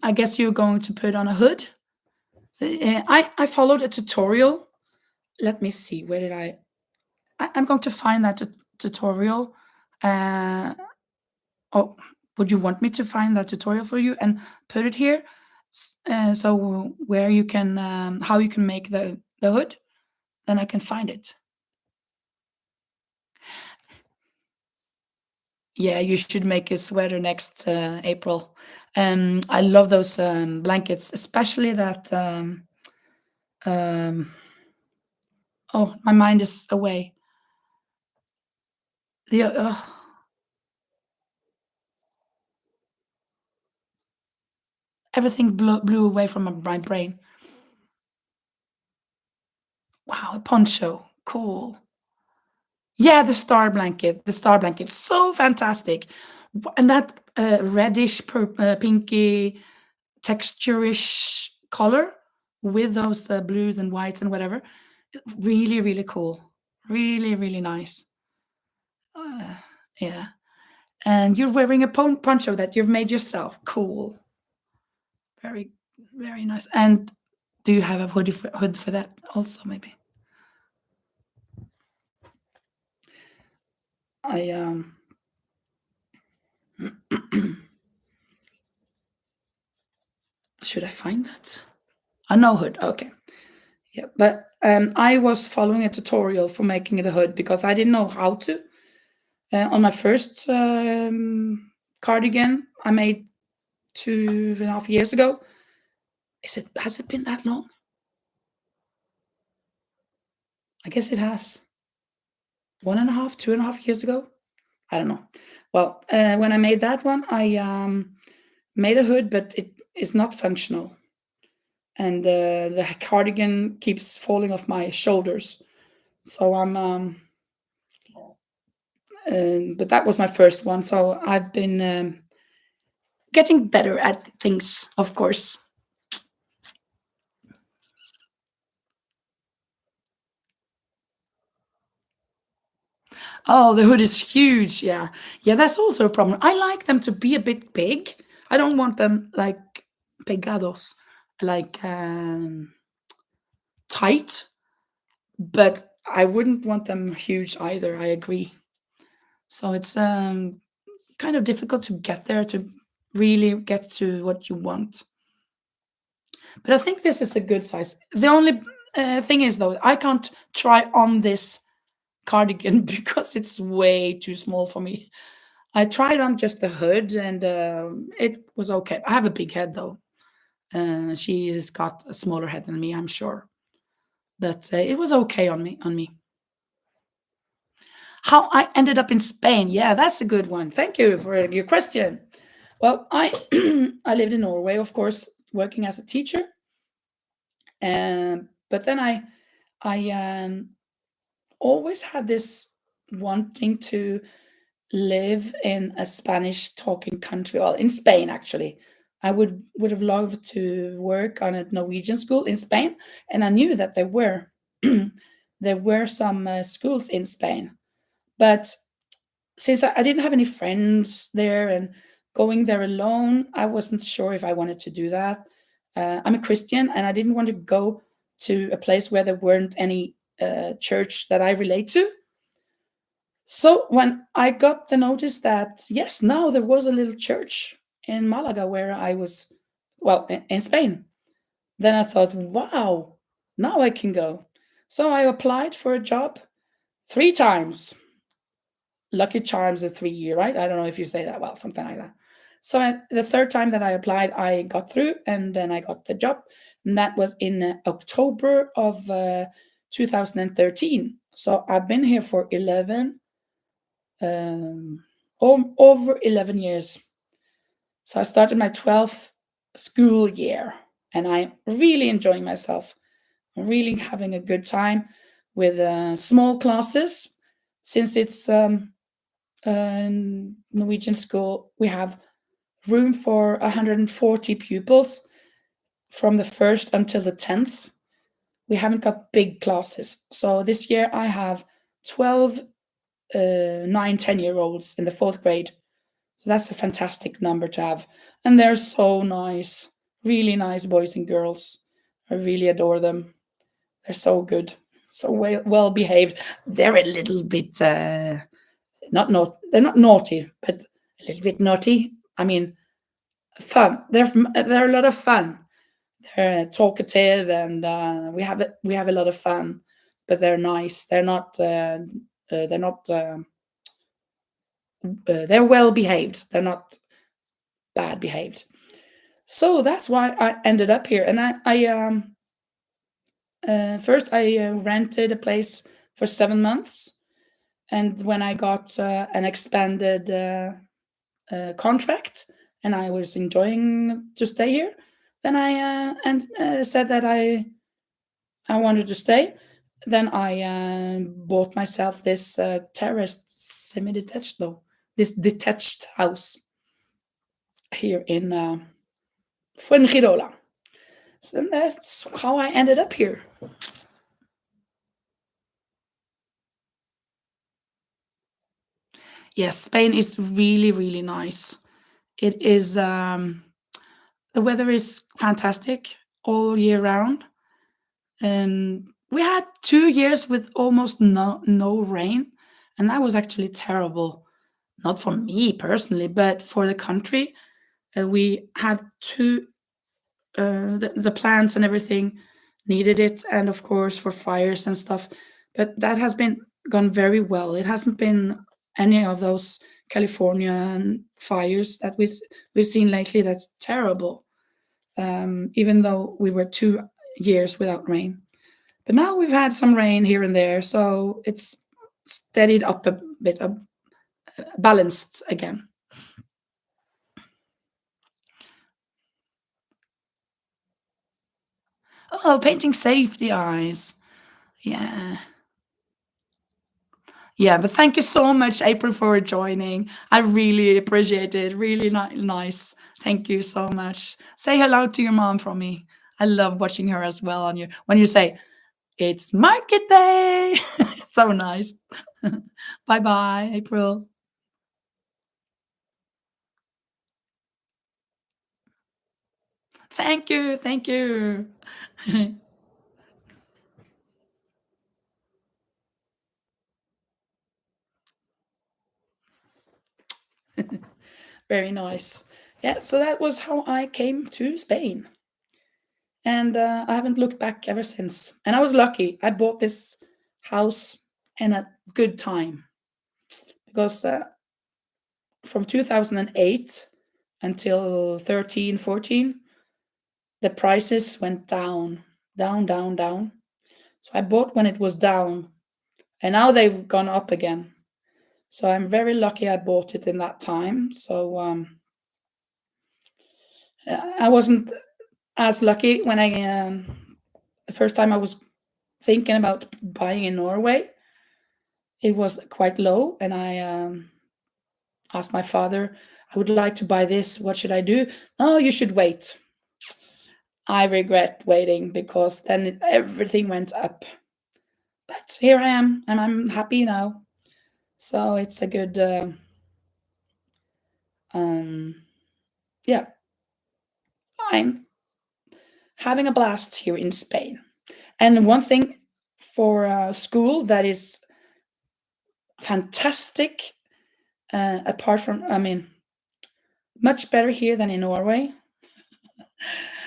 I guess you're going to put on a hood. So, I followed a tutorial. Let me see, where did I'm going to find that tutorial. Uh, oh, would you want me to find that tutorial for you and put it here? So where you can, how you can make the hood, then I can find it. Yeah, you should make a sweater next April. I love those blankets, especially that. Um, oh, my mind is away. The everything blew away from my brain. Wow, a poncho, cool. Yeah, the star blanket, so fantastic. And that reddish, pinky, texturish color with those blues and whites and whatever. Really, really cool. Really, really nice. Uh, yeah. And you're wearing a poncho that you've made yourself. Cool. Very, very nice. And do you have a hood for that also, maybe? I should I find that? A no hood. Okay. Yeah, but I was following a tutorial for making the hood because I didn't know how to. On my first cardigan I made 2.5 years ago. Has it been that long? I guess it has. 1.5, 2.5 years ago. I don't know. Well, when I made that one, I made a hood, but it is not functional, and the cardigan keeps falling off my shoulders. So I'm but that was my first one, so I've been getting better at things, of course. Oh, the hood is huge. Yeah. Yeah, that's also a problem. I like them to be a bit big. I don't want them like pegados, like tight, but I wouldn't want them huge either. I agree. So it's kind of difficult to get there to really get to what you want. But I think this is a good size. The only thing is, though, I can't try on this cardigan because it's way too small for me. I tried on just the hood and it was okay. I have a big head though. She's got a smaller head than me, I'm sure. But it was okay on me. How I ended up in Spain? Yeah, that's a good one. Thank you for your question. Well, I I lived in Norway, of course, working as a teacher, but then I always had this wanting to live in a Spanish talking country, well, in Spain actually. I would have loved to work on a Norwegian school in Spain, and I knew that there were there were some schools in Spain, but since I didn't have any friends there and going there alone, I wasn't sure if I wanted to do that. I'm a Christian, and I didn't want to go to a place where there weren't any church that I relate to. So when I got the notice that yes, now there was a little church in Malaga where I was, well, in Spain, then I thought, wow, now I can go. So I applied for a job 3 times. Lucky charms, the 3 year, right? I don't know if you say that well, something like that. So the third time that I applied, I got through, and then I got the job, and that was in October of 2013. So I've been here for 11 over 11 years. So I started my 12th school year, and I'm really enjoying myself. I'm really having a good time with small classes. Since it's a Norwegian school, we have room for 140 pupils from the first until the 10th. We haven't got big classes. So this year I have 12 9, 10 year olds in the fourth grade. So that's a fantastic number to have. And they're so nice, really nice boys and girls. I really adore them. They're so good, so well behaved. They're a little bit not they're not naughty, but a little bit naughty. I mean, fun. They're a lot of fun. They're talkative, and we have a lot of fun. But they're nice. They're not. They're well behaved. They're not bad behaved. So that's why I ended up here. And first I rented a place for 7 months, and when I got an expanded contract, and I was enjoying to stay here, then I and said that I wanted to stay. Then I bought myself this terraced, semi-detached, no, this detached house here in Fuengirola. So that's how I ended up here. Yes, Spain is really, really nice. It is, the weather is fantastic all year round. We had 2 years with almost no rain, and that was actually terrible. Not for me personally, but for the country. We had the plants and everything needed it, and of course for fires and stuff. But that has been gone very well. It hasn't been any of those Californian fires that we've seen lately. That's terrible. Even though we were 2 years without rain, but now we've had some rain here and there, so it's steadied up a bit, balanced again. Oh, painting safety eyes. Yeah. Yeah, but thank you so much, April, for joining. I really appreciate it. Really nice. Thank you so much. Say hello to your mom from me. I love watching her as well on you when you say it's market day. So nice. Bye bye, April. Thank you. Thank you. Very nice. Yeah, so that was how I came to Spain. And I haven't looked back ever since. And I was lucky. I bought this house in a good time because from 2008 until 13, 14, the prices went down, down, down, down. So I bought when it was down, and now they've gone up again. So I'm very lucky I bought it in that time. So I wasn't as lucky when the first time I was thinking about buying in Norway. It was quite low, and I asked my father, I would like to buy this. What should I do? Oh, you should wait. I regret waiting because then everything went up. But here I am, and I'm happy now. So it's a good, um, yeah, I'm having a blast here in Spain. And one thing for school that is fantastic, apart from, I mean, much better here than in Norway.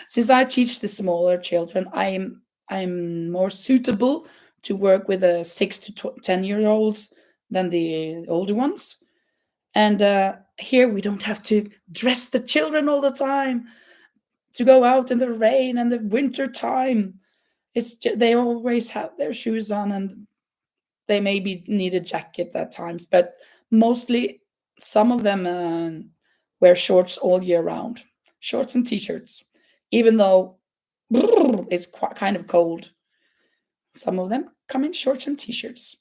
Since I teach the smaller children, I'm more suitable to work with the 6 to 10-year olds than the older ones. And here we don't have to dress the children all the time to go out in the rain and the winter time. They always have their shoes on, and they maybe need a jacket at times, but mostly some of them wear shorts all year round, shorts and t-shirts, even though it's quite kind of cold. Some of them come in shorts and t-shirts.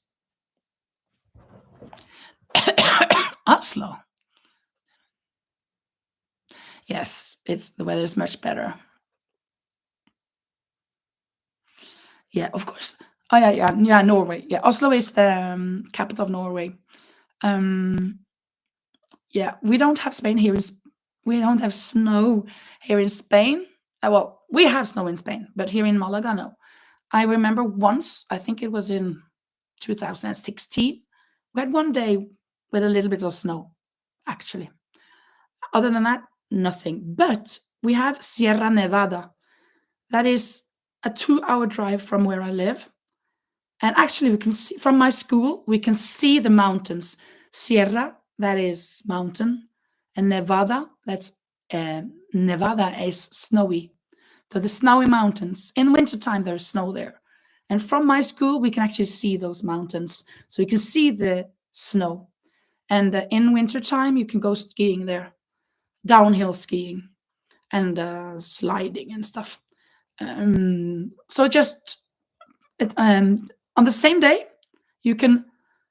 Oslo. Yes, it's the weather is much better. Yeah, of course. Oh yeah, yeah, yeah. Norway. Yeah, Oslo is the capital of Norway. Um, yeah, we don't have Spain here. We don't have snow here in Spain. Well, we have snow in Spain, but here in Malaga, no. I remember once, I think it was in 2016, we had one day with a little bit of snow, actually. Other than that, nothing. But we have Sierra Nevada. That is a 2 hour drive from where I live. And actually, we can see from my school, we can see the mountains. Sierra, that is mountain, and Nevada, Nevada is snowy. So the snowy mountains. In wintertime, there's snow there. And from my school, we can actually see those mountains. So we can see the snow. And in wintertime, you can go skiing there, downhill skiing and sliding and stuff. So just on the same day, you can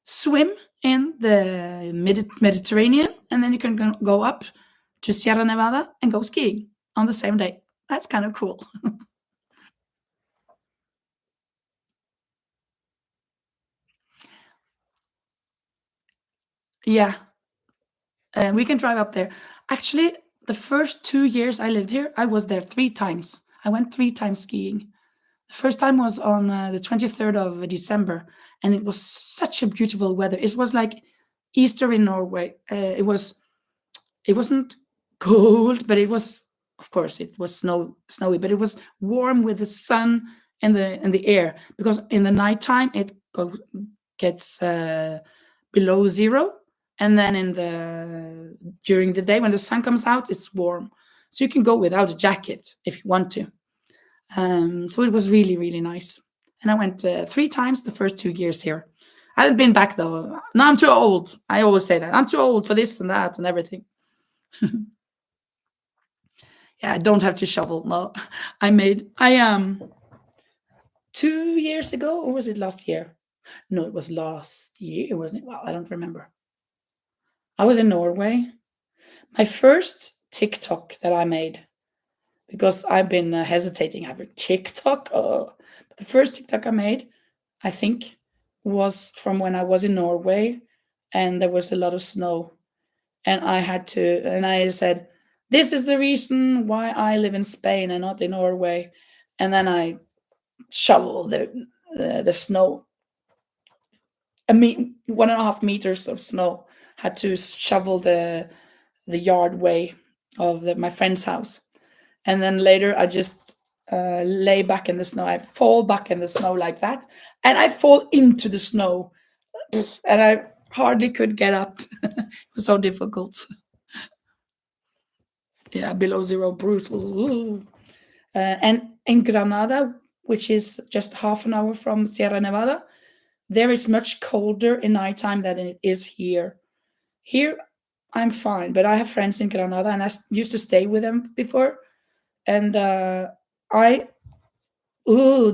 swim in the Mediterranean, and then you can go up to Sierra Nevada and go skiing on the same day. That's kind of cool. Yeah, we can drive up there. Actually, the first 2 years I lived here, I was there 3 times. I went 3 times skiing. The first time was on the 23rd of December, and it was such a beautiful weather. It was like Easter in Norway. It wasn't cold, but it was, of course, it was snowy, but it was warm with the sun in the air, because in the nighttime gets below zero, and then in the during the day when the sun comes out, it's warm, so you can go without a jacket if you want to. So it was really, really nice. And I went 3 times the first 2 years here. I haven't been back though. Now I'm too old. I always say that. I'm too old for this and that and everything. Yeah, I don't have to shovel. No, I 2 years ago, or was it last year? No, it was last year, wasn't it? Well, I don't remember. I was in Norway. My first TikTok that I made, because I've been hesitating having TikTok. But the first TikTok I made, I think, was from when I was in Norway, and there was a lot of snow, and I said, "This is the reason why I live in Spain and not in Norway," and then I shoveled the snow, 1.5 meters of snow. Had to shovel the yard way of my friend's house. And then later I just lay back in the snow. I fall back in the snow like that, and I fall into the snow, and I hardly could get up. It was so difficult. Yeah, below zero, brutal. Ooh. And in Granada, which is just half an hour from Sierra Nevada, there is much colder in nighttime than it is here. Here, I'm fine, but I have friends in Granada, and used to stay with them before, and I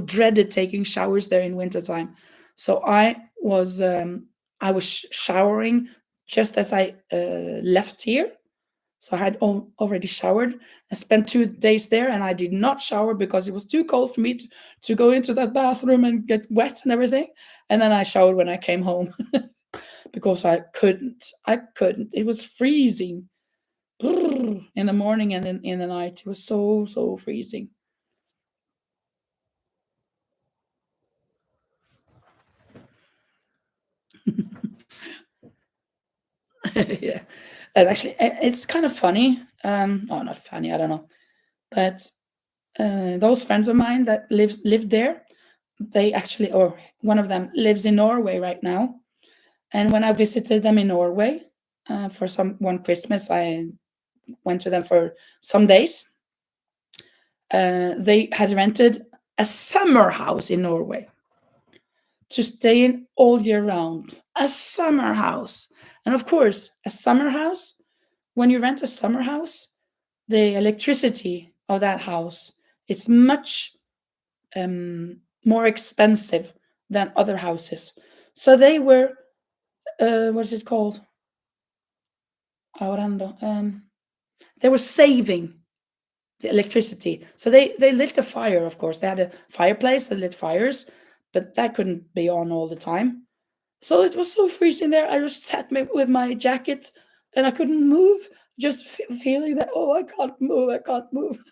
dreaded taking showers there in wintertime. So I was showering just as I left here. So I had already showered. I spent 2 days there, and I did not shower because it was too cold for me to go into that bathroom and get wet and everything. And then I showered when I came home because I couldn't. I couldn't. It was freezing in the morning and in the night. It was so freezing. Yeah, and actually, it's kind of funny. Oh, not funny. I don't know, but those friends of mine that lived there, they actually, or one of them lives in Norway right now. And when I visited them in Norway for some one Christmas, I went to them for some days. They had rented a summer house in Norway to stay in all year round. A summer house, and of course, a summer house. When you rent a summer house, the electricity of that house, it's much more expensive than other houses. So they were, what is it called? Ahorrando. They were saving the electricity. So they lit a fire, of course. They had a fireplace, they lit fires, but that couldn't be on all the time. So it was so freezing there. I just sat with my jacket, and I couldn't move, just feeling that, oh, I can't move, I can't move.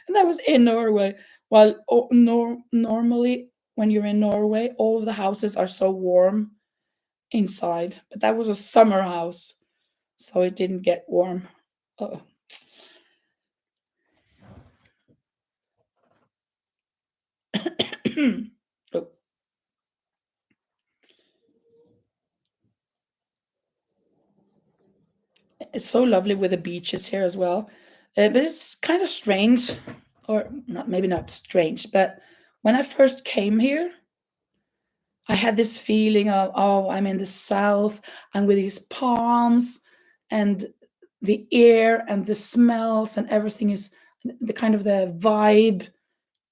And that was in Norway. Well, normally when you're in Norway, all of the houses are so warm inside, but that was a summer house, so it didn't get warm. Oh, oh, it's so lovely with the beaches here as well. But it's kind of strange, or not, maybe not strange, but when I first came here, I had this feeling of, oh, I'm in the south, and with these palms and the air and the smells and everything is the kind of the vibe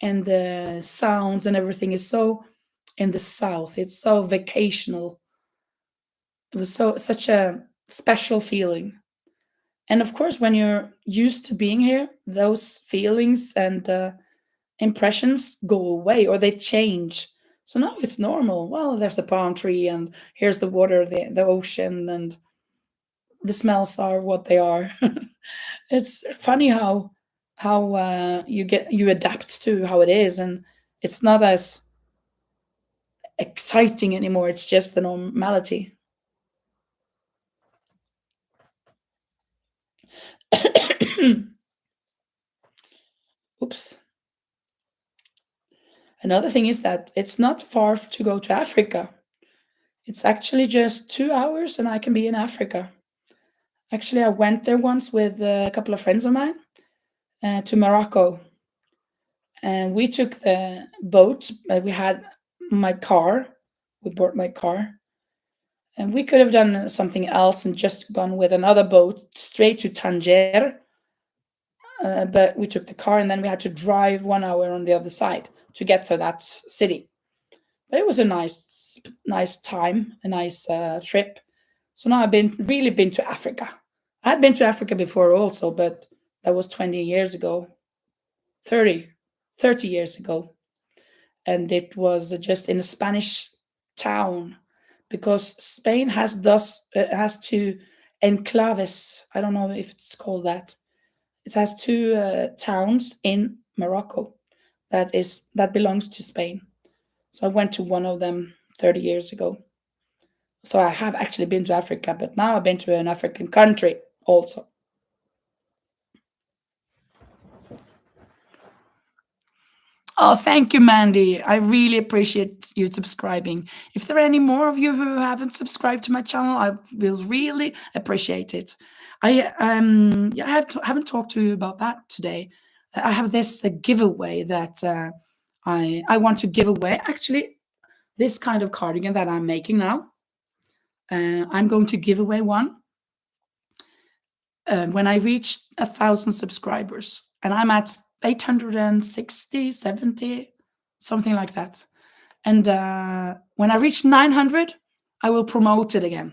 and the sounds and everything is so in the south. It's so vacational. It was such a special feeling. And of course, when you're used to being here, those feelings and impressions go away or they change. So now it's normal. Well, there's a palm tree and here's the water, the ocean, and the smells are what they are. It's funny how you adapt to how it is, and it's not as exciting anymore. It's just the normality. Oops. Another thing is that it's not far to go to Africa. It's actually just 2 hours, and I can be in Africa. Actually, I went there once with a couple of friends of mine to Morocco, and we took the boat. We had my car. We bought my car, and we could have done something else and just gone with another boat straight to Tangier. But we took the car, and then we had to drive 1 hour on the other side to get to that city. But it was a nice time, a nice trip. So now I've been really been to Africa. I had been to Africa before also, but that was 20 years ago, 30, 30 years ago. And it was just in a Spanish town because Spain has two enclaves. I don't know if it's called that. It has two towns in Morocco that belongs to Spain. So I went to one of them 30 years ago. So I have actually been to Africa, but now I've been to an African country also. Oh, thank you, Mandy. I really appreciate you subscribing. If there are any more of you who haven't subscribed to my channel, I will really appreciate it. Yeah, haven't talked to you about that today. I have this giveaway that I want to give away. Actually, this kind of cardigan that I'm making now. I'm going to give away one when I reach 1,000 subscribers, and I'm at 860, 70, something like that. And when I reach 900, I will promote it again.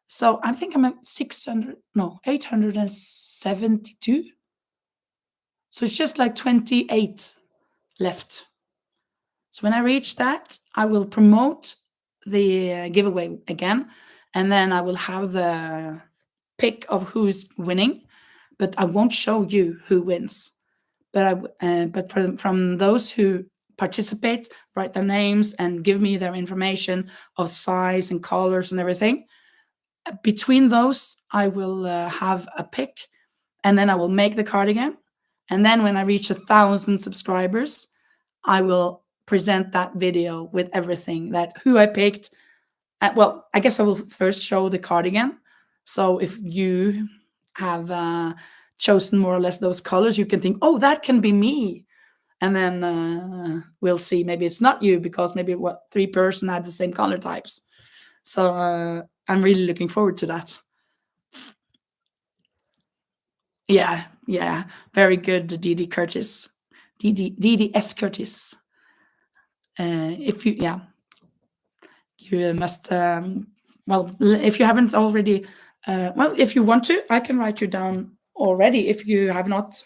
So I think I'm at 600, no, 872. So it's just like 28 left. So when I reach that, I will promote the giveaway again, and then I will have the pick of who's winning, but I won't show you who wins. But from those who participate, write their names and give me their information of size and colors and everything. Between those, I will have a pick, and then I will make the cardigan. And then when I reach 1,000 subscribers, I will present that video with everything that who I picked. Well, I guess I will first show the cardigan. So if you have chosen more or less those colors, you can think, oh, that can be me. And then we'll see. Maybe it's not you because maybe three person had the same color types. So I'm really looking forward to that. Yeah, yeah, very good, Didi Curtis, Didi S Curtis. If you, yeah, you must. Well, if you haven't already, well, if you want to, I can write you down already. If you have not,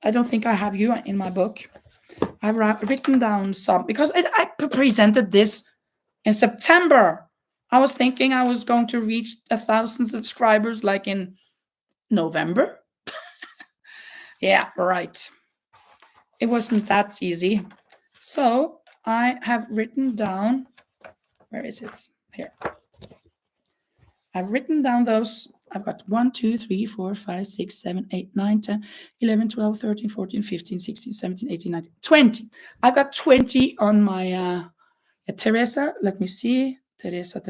I don't think I have you in my book. I've written down some because I presented this in September. I was thinking I was going to reach 1,000 subscribers like in November. Yeah, right. it wasn't that easy. So I have written down, where is it? Here. I've written down those. I've got 1, 2, 3, 4, 5, 6, 7, 8, 9, 10, 11, 12, 13, 14, 15, 16, 17, 18, 19, 20. I've got 20 on my Teresa. Let me see. Teresa.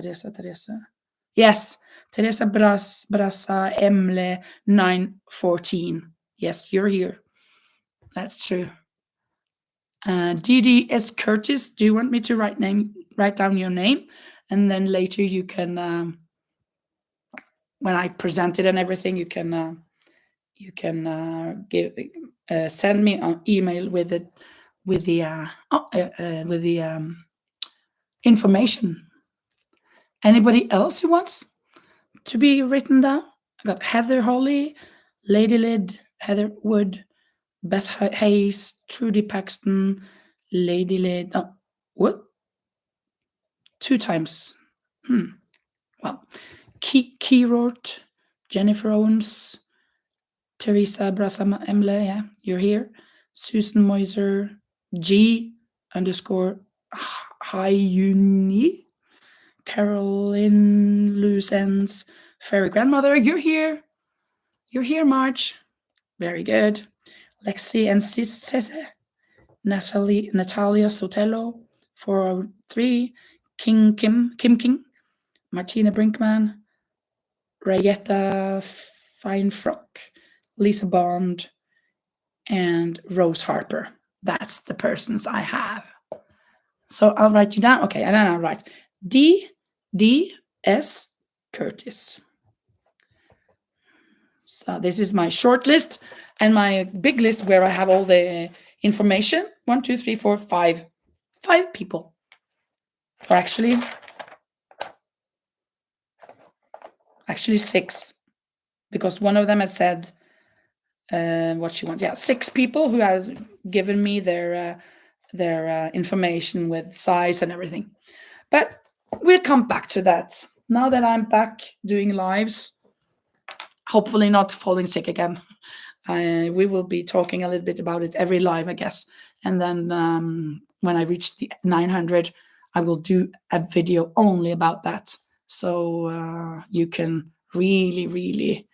Yes, Teresa Brasa Emle 914. Yes, you're here. That's true. Didi S. Curtis, do you want me to write down your name? And then later you can, when I present it and everything, you can send me an email with it, with the information. Anybody else who wants to be written down? I got Heather Holly, Lady Lid, Heather Wood, Beth Hayes, Trudy Paxton, Lady Lid. Oh, what? 2 times. Well, Keyrort, Jennifer Owens, Teresa Brasama Emle, yeah, you're here. Susan Moiser, G underscore Hayuni, Carolyn Lucens, Fairy Grandmother, you're here. You're here, Marge. Very good. Lexi and Cese, Natalia Sotelo, 403, Kim, Martina Brinkman, Rayetta Feinfrock, Lisa Bond, and Rose Harper. That's the persons I have. So I'll write you down. Okay, and then I'll write D.S. Curtis. So this is my short list and my big list where I have all the information. 1, 2, 3, 4, 5. 5 people. Or actually 6, because one of them had said what she wants. Yeah, 6 people who has given me their information with size and everything. But we'll come back to that. Now that I'm back doing lives, hopefully not falling sick again. We will be talking a little bit about it every live, I guess. And then when I reach the 900, I will do a video only about that. So you can really, really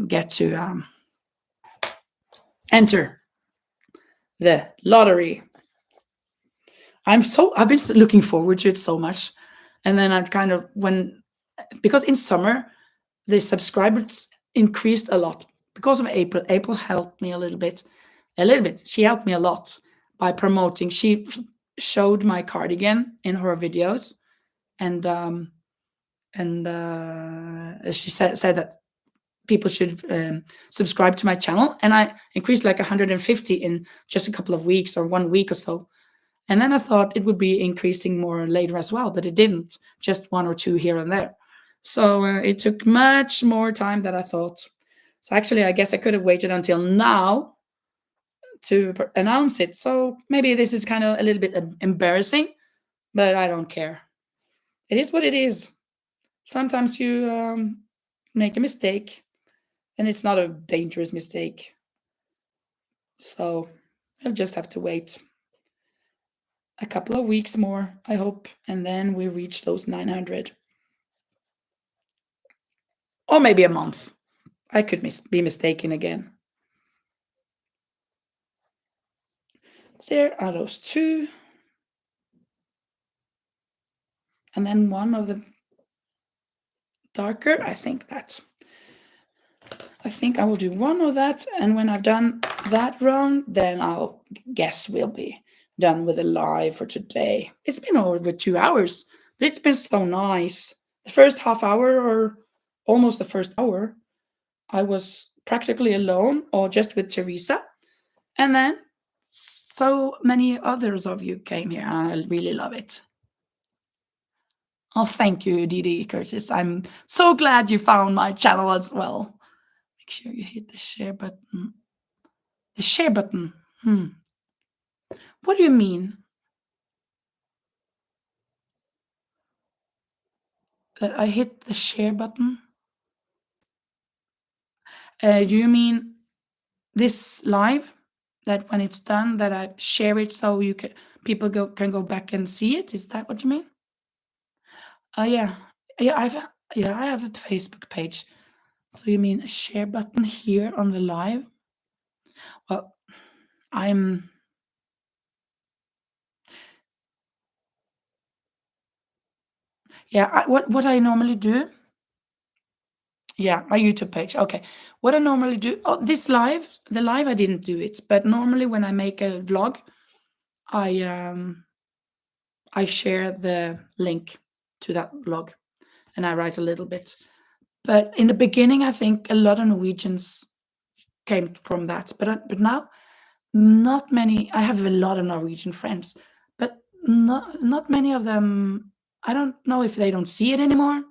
get to enter the lottery. I've been looking forward to it so much. And then I'm kind of, because in summer, the subscribers increased a lot because of April. April helped me a little bit. She helped me a lot by promoting. She showed my cardigan in her videos, and she said that people should subscribe to my channel, and I increased like 150 in just a couple of weeks or 1 week or so. And then I thought it would be increasing more later as well, but it didn't. Just 1 or 2 here and there. So it took much more time than I thought. So actually, I guess I could have waited until now to announce it. So maybe this is kind of a little bit embarrassing, but I don't care. It is what it is. Sometimes you make a mistake, and it's not a dangerous mistake. So I'll just have to wait a couple of weeks more, I hope, and then we reach those 900. Or maybe a month. I could be mistaken again. There are those 2. And then one of the darker, I think I will do one of that. And when I've done that round, then I'll guess we'll be done with the live for today. It's been over 2 hours, but it's been so nice. The first half hour, or almost the first hour, I was practically alone or just with Teresa. And then so many others of you came here. I really love it. Oh, thank you, Didi Curtis. I'm so glad you found my channel as well. Make sure you hit the share button. The share button. What do you mean? That I hit the share button? Do you mean this live? that when it's done, that I share it so people can go back and see it. Is that what you mean? Oh yeah, yeah. I have a Facebook page. So you mean a share button here on the live? Well, I'm yeah. What I normally do? Yeah, my YouTube page. Okay. What I normally do? Oh, the live I didn't do it, but normally when I make a vlog, I um I share the link to that vlog and I write a little bit. But in the beginning, I think a lot of Norwegians came from that. But now, not many. I have a lot of Norwegian friends, but not many of them. I don't know if they don't see it anymore.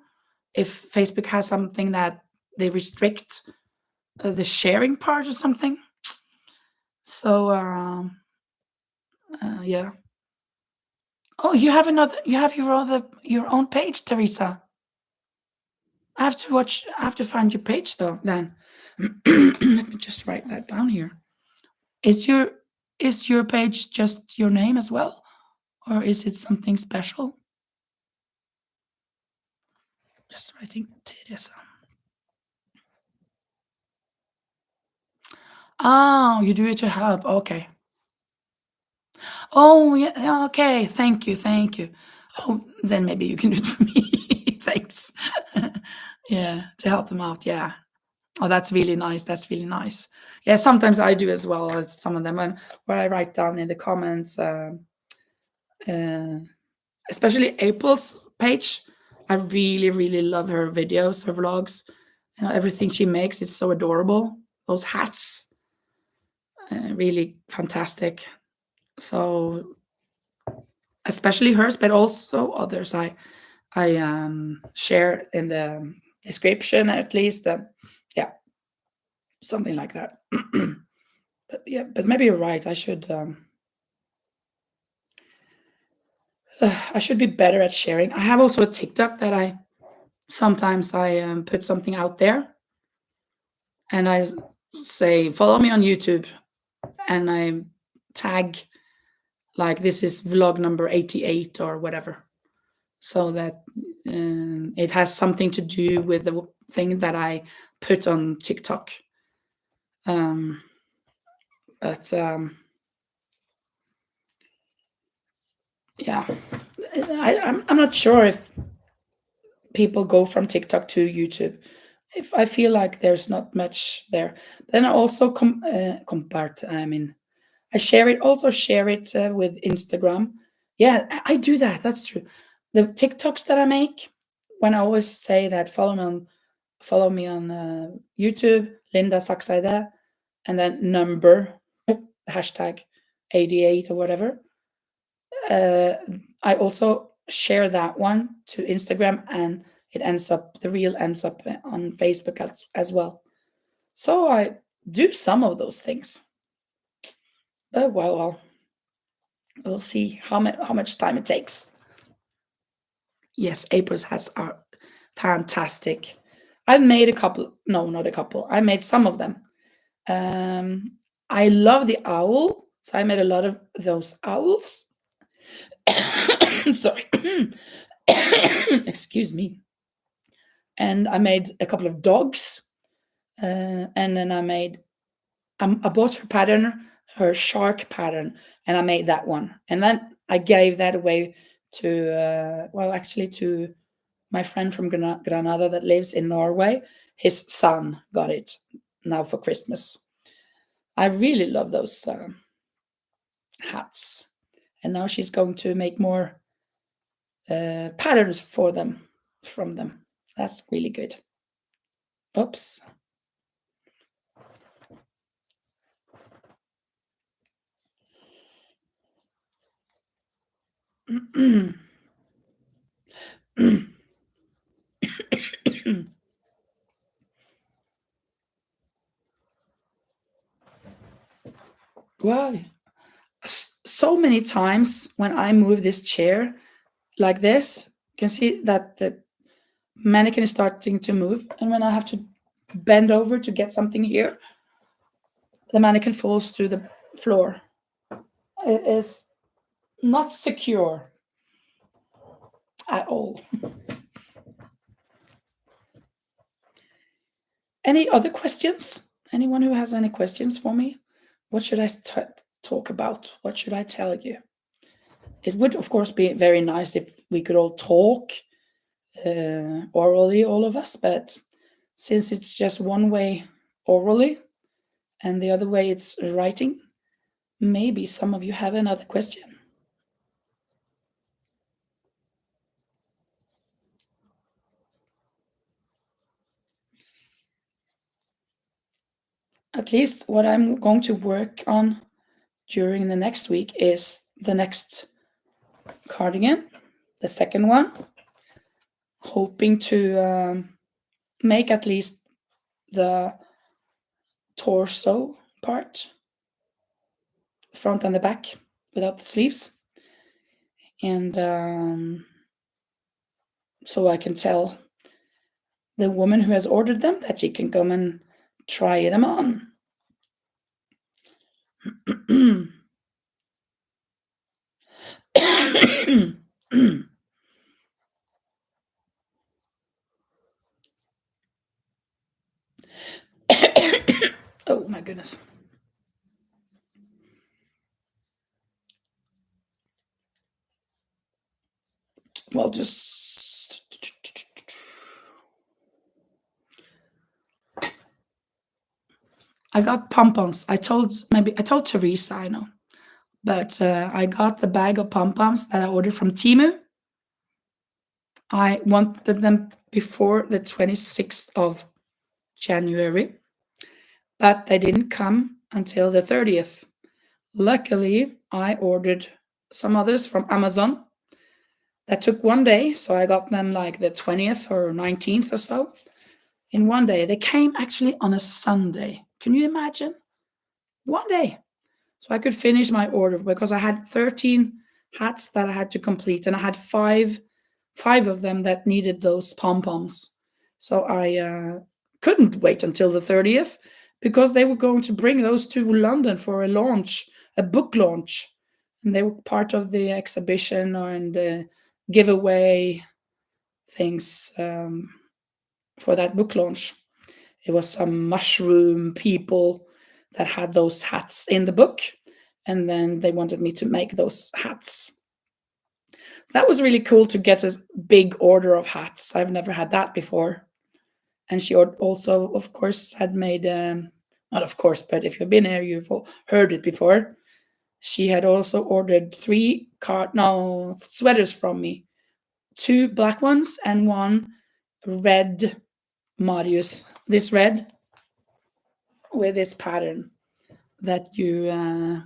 If Facebook has something that they restrict the sharing part or something. So yeah. Oh, you have another. You have your own page, Teresa. I have to watch. I have to find your page though. Then let me just write that down here. Is your page just your name as well, or is it something special? Just writing Teresa. Oh, you do it to help. Okay. Oh, yeah. Yeah, okay. Thank you. Thank you. Oh, then maybe you can do it for me. Thanks. Yeah, to help them out. Yeah. Oh, that's really nice. That's really nice. Yeah, sometimes I do as well as some of them, where I write down in the comments, uh, especially April's page. I really, really love her videos, her vlogs, and everything she makes. It's so adorable. Those hats, really fantastic. So especially hers, but also others. I share in the description at least. Yeah, something like that. But yeah, but maybe you're right. I should be better at sharing. I have also a TikTok that I sometimes I put something out there and say follow me on YouTube and I tag like this is vlog number 88 or whatever, so that it has something to do with the thing that I put on TikTok. Um, but yeah, I'm not sure if people go from TikTok to YouTube. If I feel like there's not much there, then I also compart. I mean, I share it. Also share it with Instagram. Yeah, I do that. That's true. The TikToks that I make, when I always say that follow me on YouTube, Linda Saxeide, and then number hashtag 88 or whatever. Uh, I also share that one to Instagram, and the reel ends up on Facebook as well. So I do some of those things. But well, we'll see how much time it takes. Yes, April's hats are fantastic. I've made a couple. No, not a couple. I made some of them. Um, I love the owl, so I made a lot of those owls. Sorry, excuse me. And I made a couple of dogs, and then I bought her pattern, her shark pattern, and I made that one. And then I gave that away to, actually to my friend from Granada that lives in Norway. His son got it now for Christmas. I really love those hats. And now she's going to make more patterns from them. That's really good. Oops. Well, so many times when I move this chair like this, you can see that the mannequin is starting to move. And when I have to bend over to get something here, the mannequin falls floor. It is not secure at all. Any other questions? Anyone who has any questions for me? What should I talk about? What should I tell you? It would, of course, be very nice if we could all talk orally, all of us, but since it's just one way orally and the other way it's writing, maybe some of you have another question. At least what I'm going to work on during the next week is the next cardigan, the second one, hoping to make at least the torso part, front and the back, without the sleeves. And so I can tell the woman who has ordered them that she can come and try them on. Oh my goodness. Well, just I got pom-poms. I told Teresa, I know, but I got the bag of pom-poms that I ordered from Timu. I wanted them before the 26th of January, but they didn't come until the 30th. Luckily, I ordered some others from Amazon. That took one day, so I got them like the 20th or 19th or so. In one day. They came actually on a Sunday. Can you imagine? One day. So I could finish my order because I had 13 hats that I had to complete, and I had five of them that needed those pom-poms. So I couldn't wait until the 30th because they were going to bring those to London for a launch, a book launch. And they were part of the exhibition and giveaway things for that book launch. It was some mushroom people that had those hats in the book, and then they wanted me to make those hats. That was really cool to get a big order of hats. I've never had that before. And she also, of course, had made, not of course, but if you've been here, you've heard it before. She had also ordered 3 sweaters from me, 2 black ones and 1 red Marius. This red with this pattern that you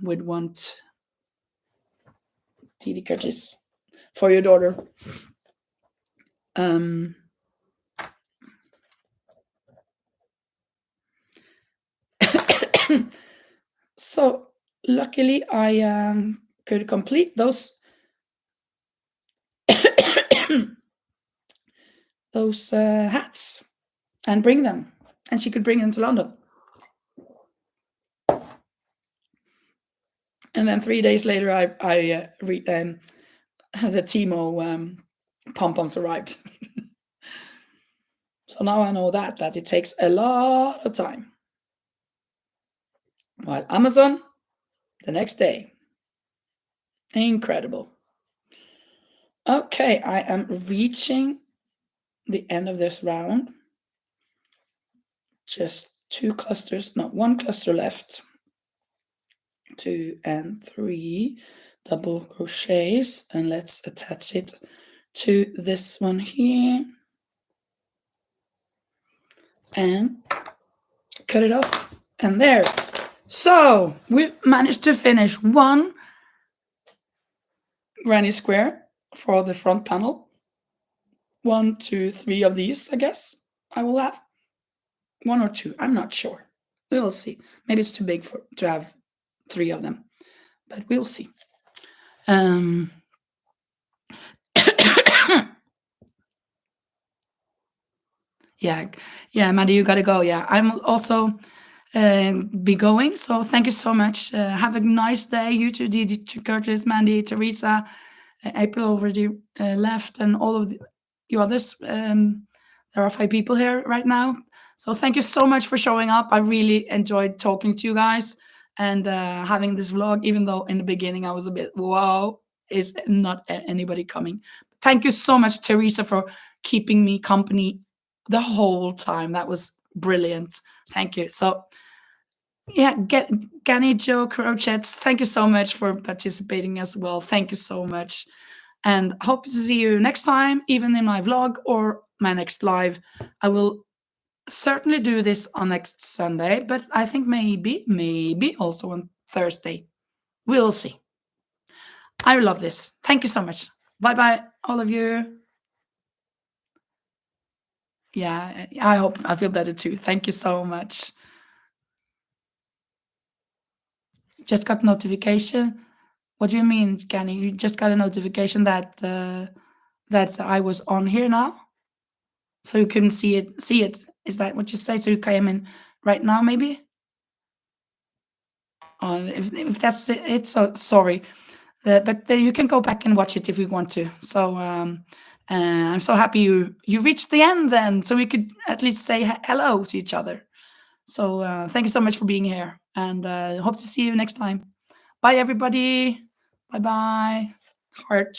would want tidikajis for your daughter. So luckily I could complete those those hats and bring them, and she could bring them to London. And then 3 days later, the Timo pom-poms arrived. So now I know that it takes a lot of time. While Amazon, the next day. Incredible. Okay, I am reaching the end of this round. Just 2 clusters, not 1 cluster left. 2 and 3 double crochets, and let's attach it to this one here and cut it off, and there. So we've managed to finish 1 granny square for the front panel. 1, 2, 3 of these, I guess I will have 1 or 2. I'm not sure. We will see. Maybe it's too big to have 3 of them, but we'll see. Yeah, Maddie, you gotta go. Yeah, I'm also be going. So thank you so much. Have a nice day. You too, Didi, Curtis, Mandy, Teresa, April already left, and all of you others. There are 5 people here right now. So thank you so much for showing up. I really enjoyed talking to you guys and having this vlog, even though in the beginning I was a bit, whoa, is not anybody coming. Thank you so much, Teresa, for keeping me company the whole time. That was brilliant. Thank you. So yeah, get Gani Joe Crochets, thank you so much for participating as well. Thank you so much. And hope to see you next time, even in my vlog or my next live. I will certainly do this on next Sunday, but I think maybe also on Thursday. We'll see. I love this. Thank you so much. Bye bye, all of you. Yeah, I hope I feel better too. Thank you so much. Just got notification. What do you mean, Kenny? You just got a notification that that I was on here now, so you couldn't see it. See it? Is that what you say? So you came in right now, maybe? If that's it, so sorry. But you can go back and watch it if you want to. So I'm so happy you reached the end then, so we could at least say hello to each other. So thank you so much for being here, and hope to see you next time. Bye, everybody. Bye bye. Heart.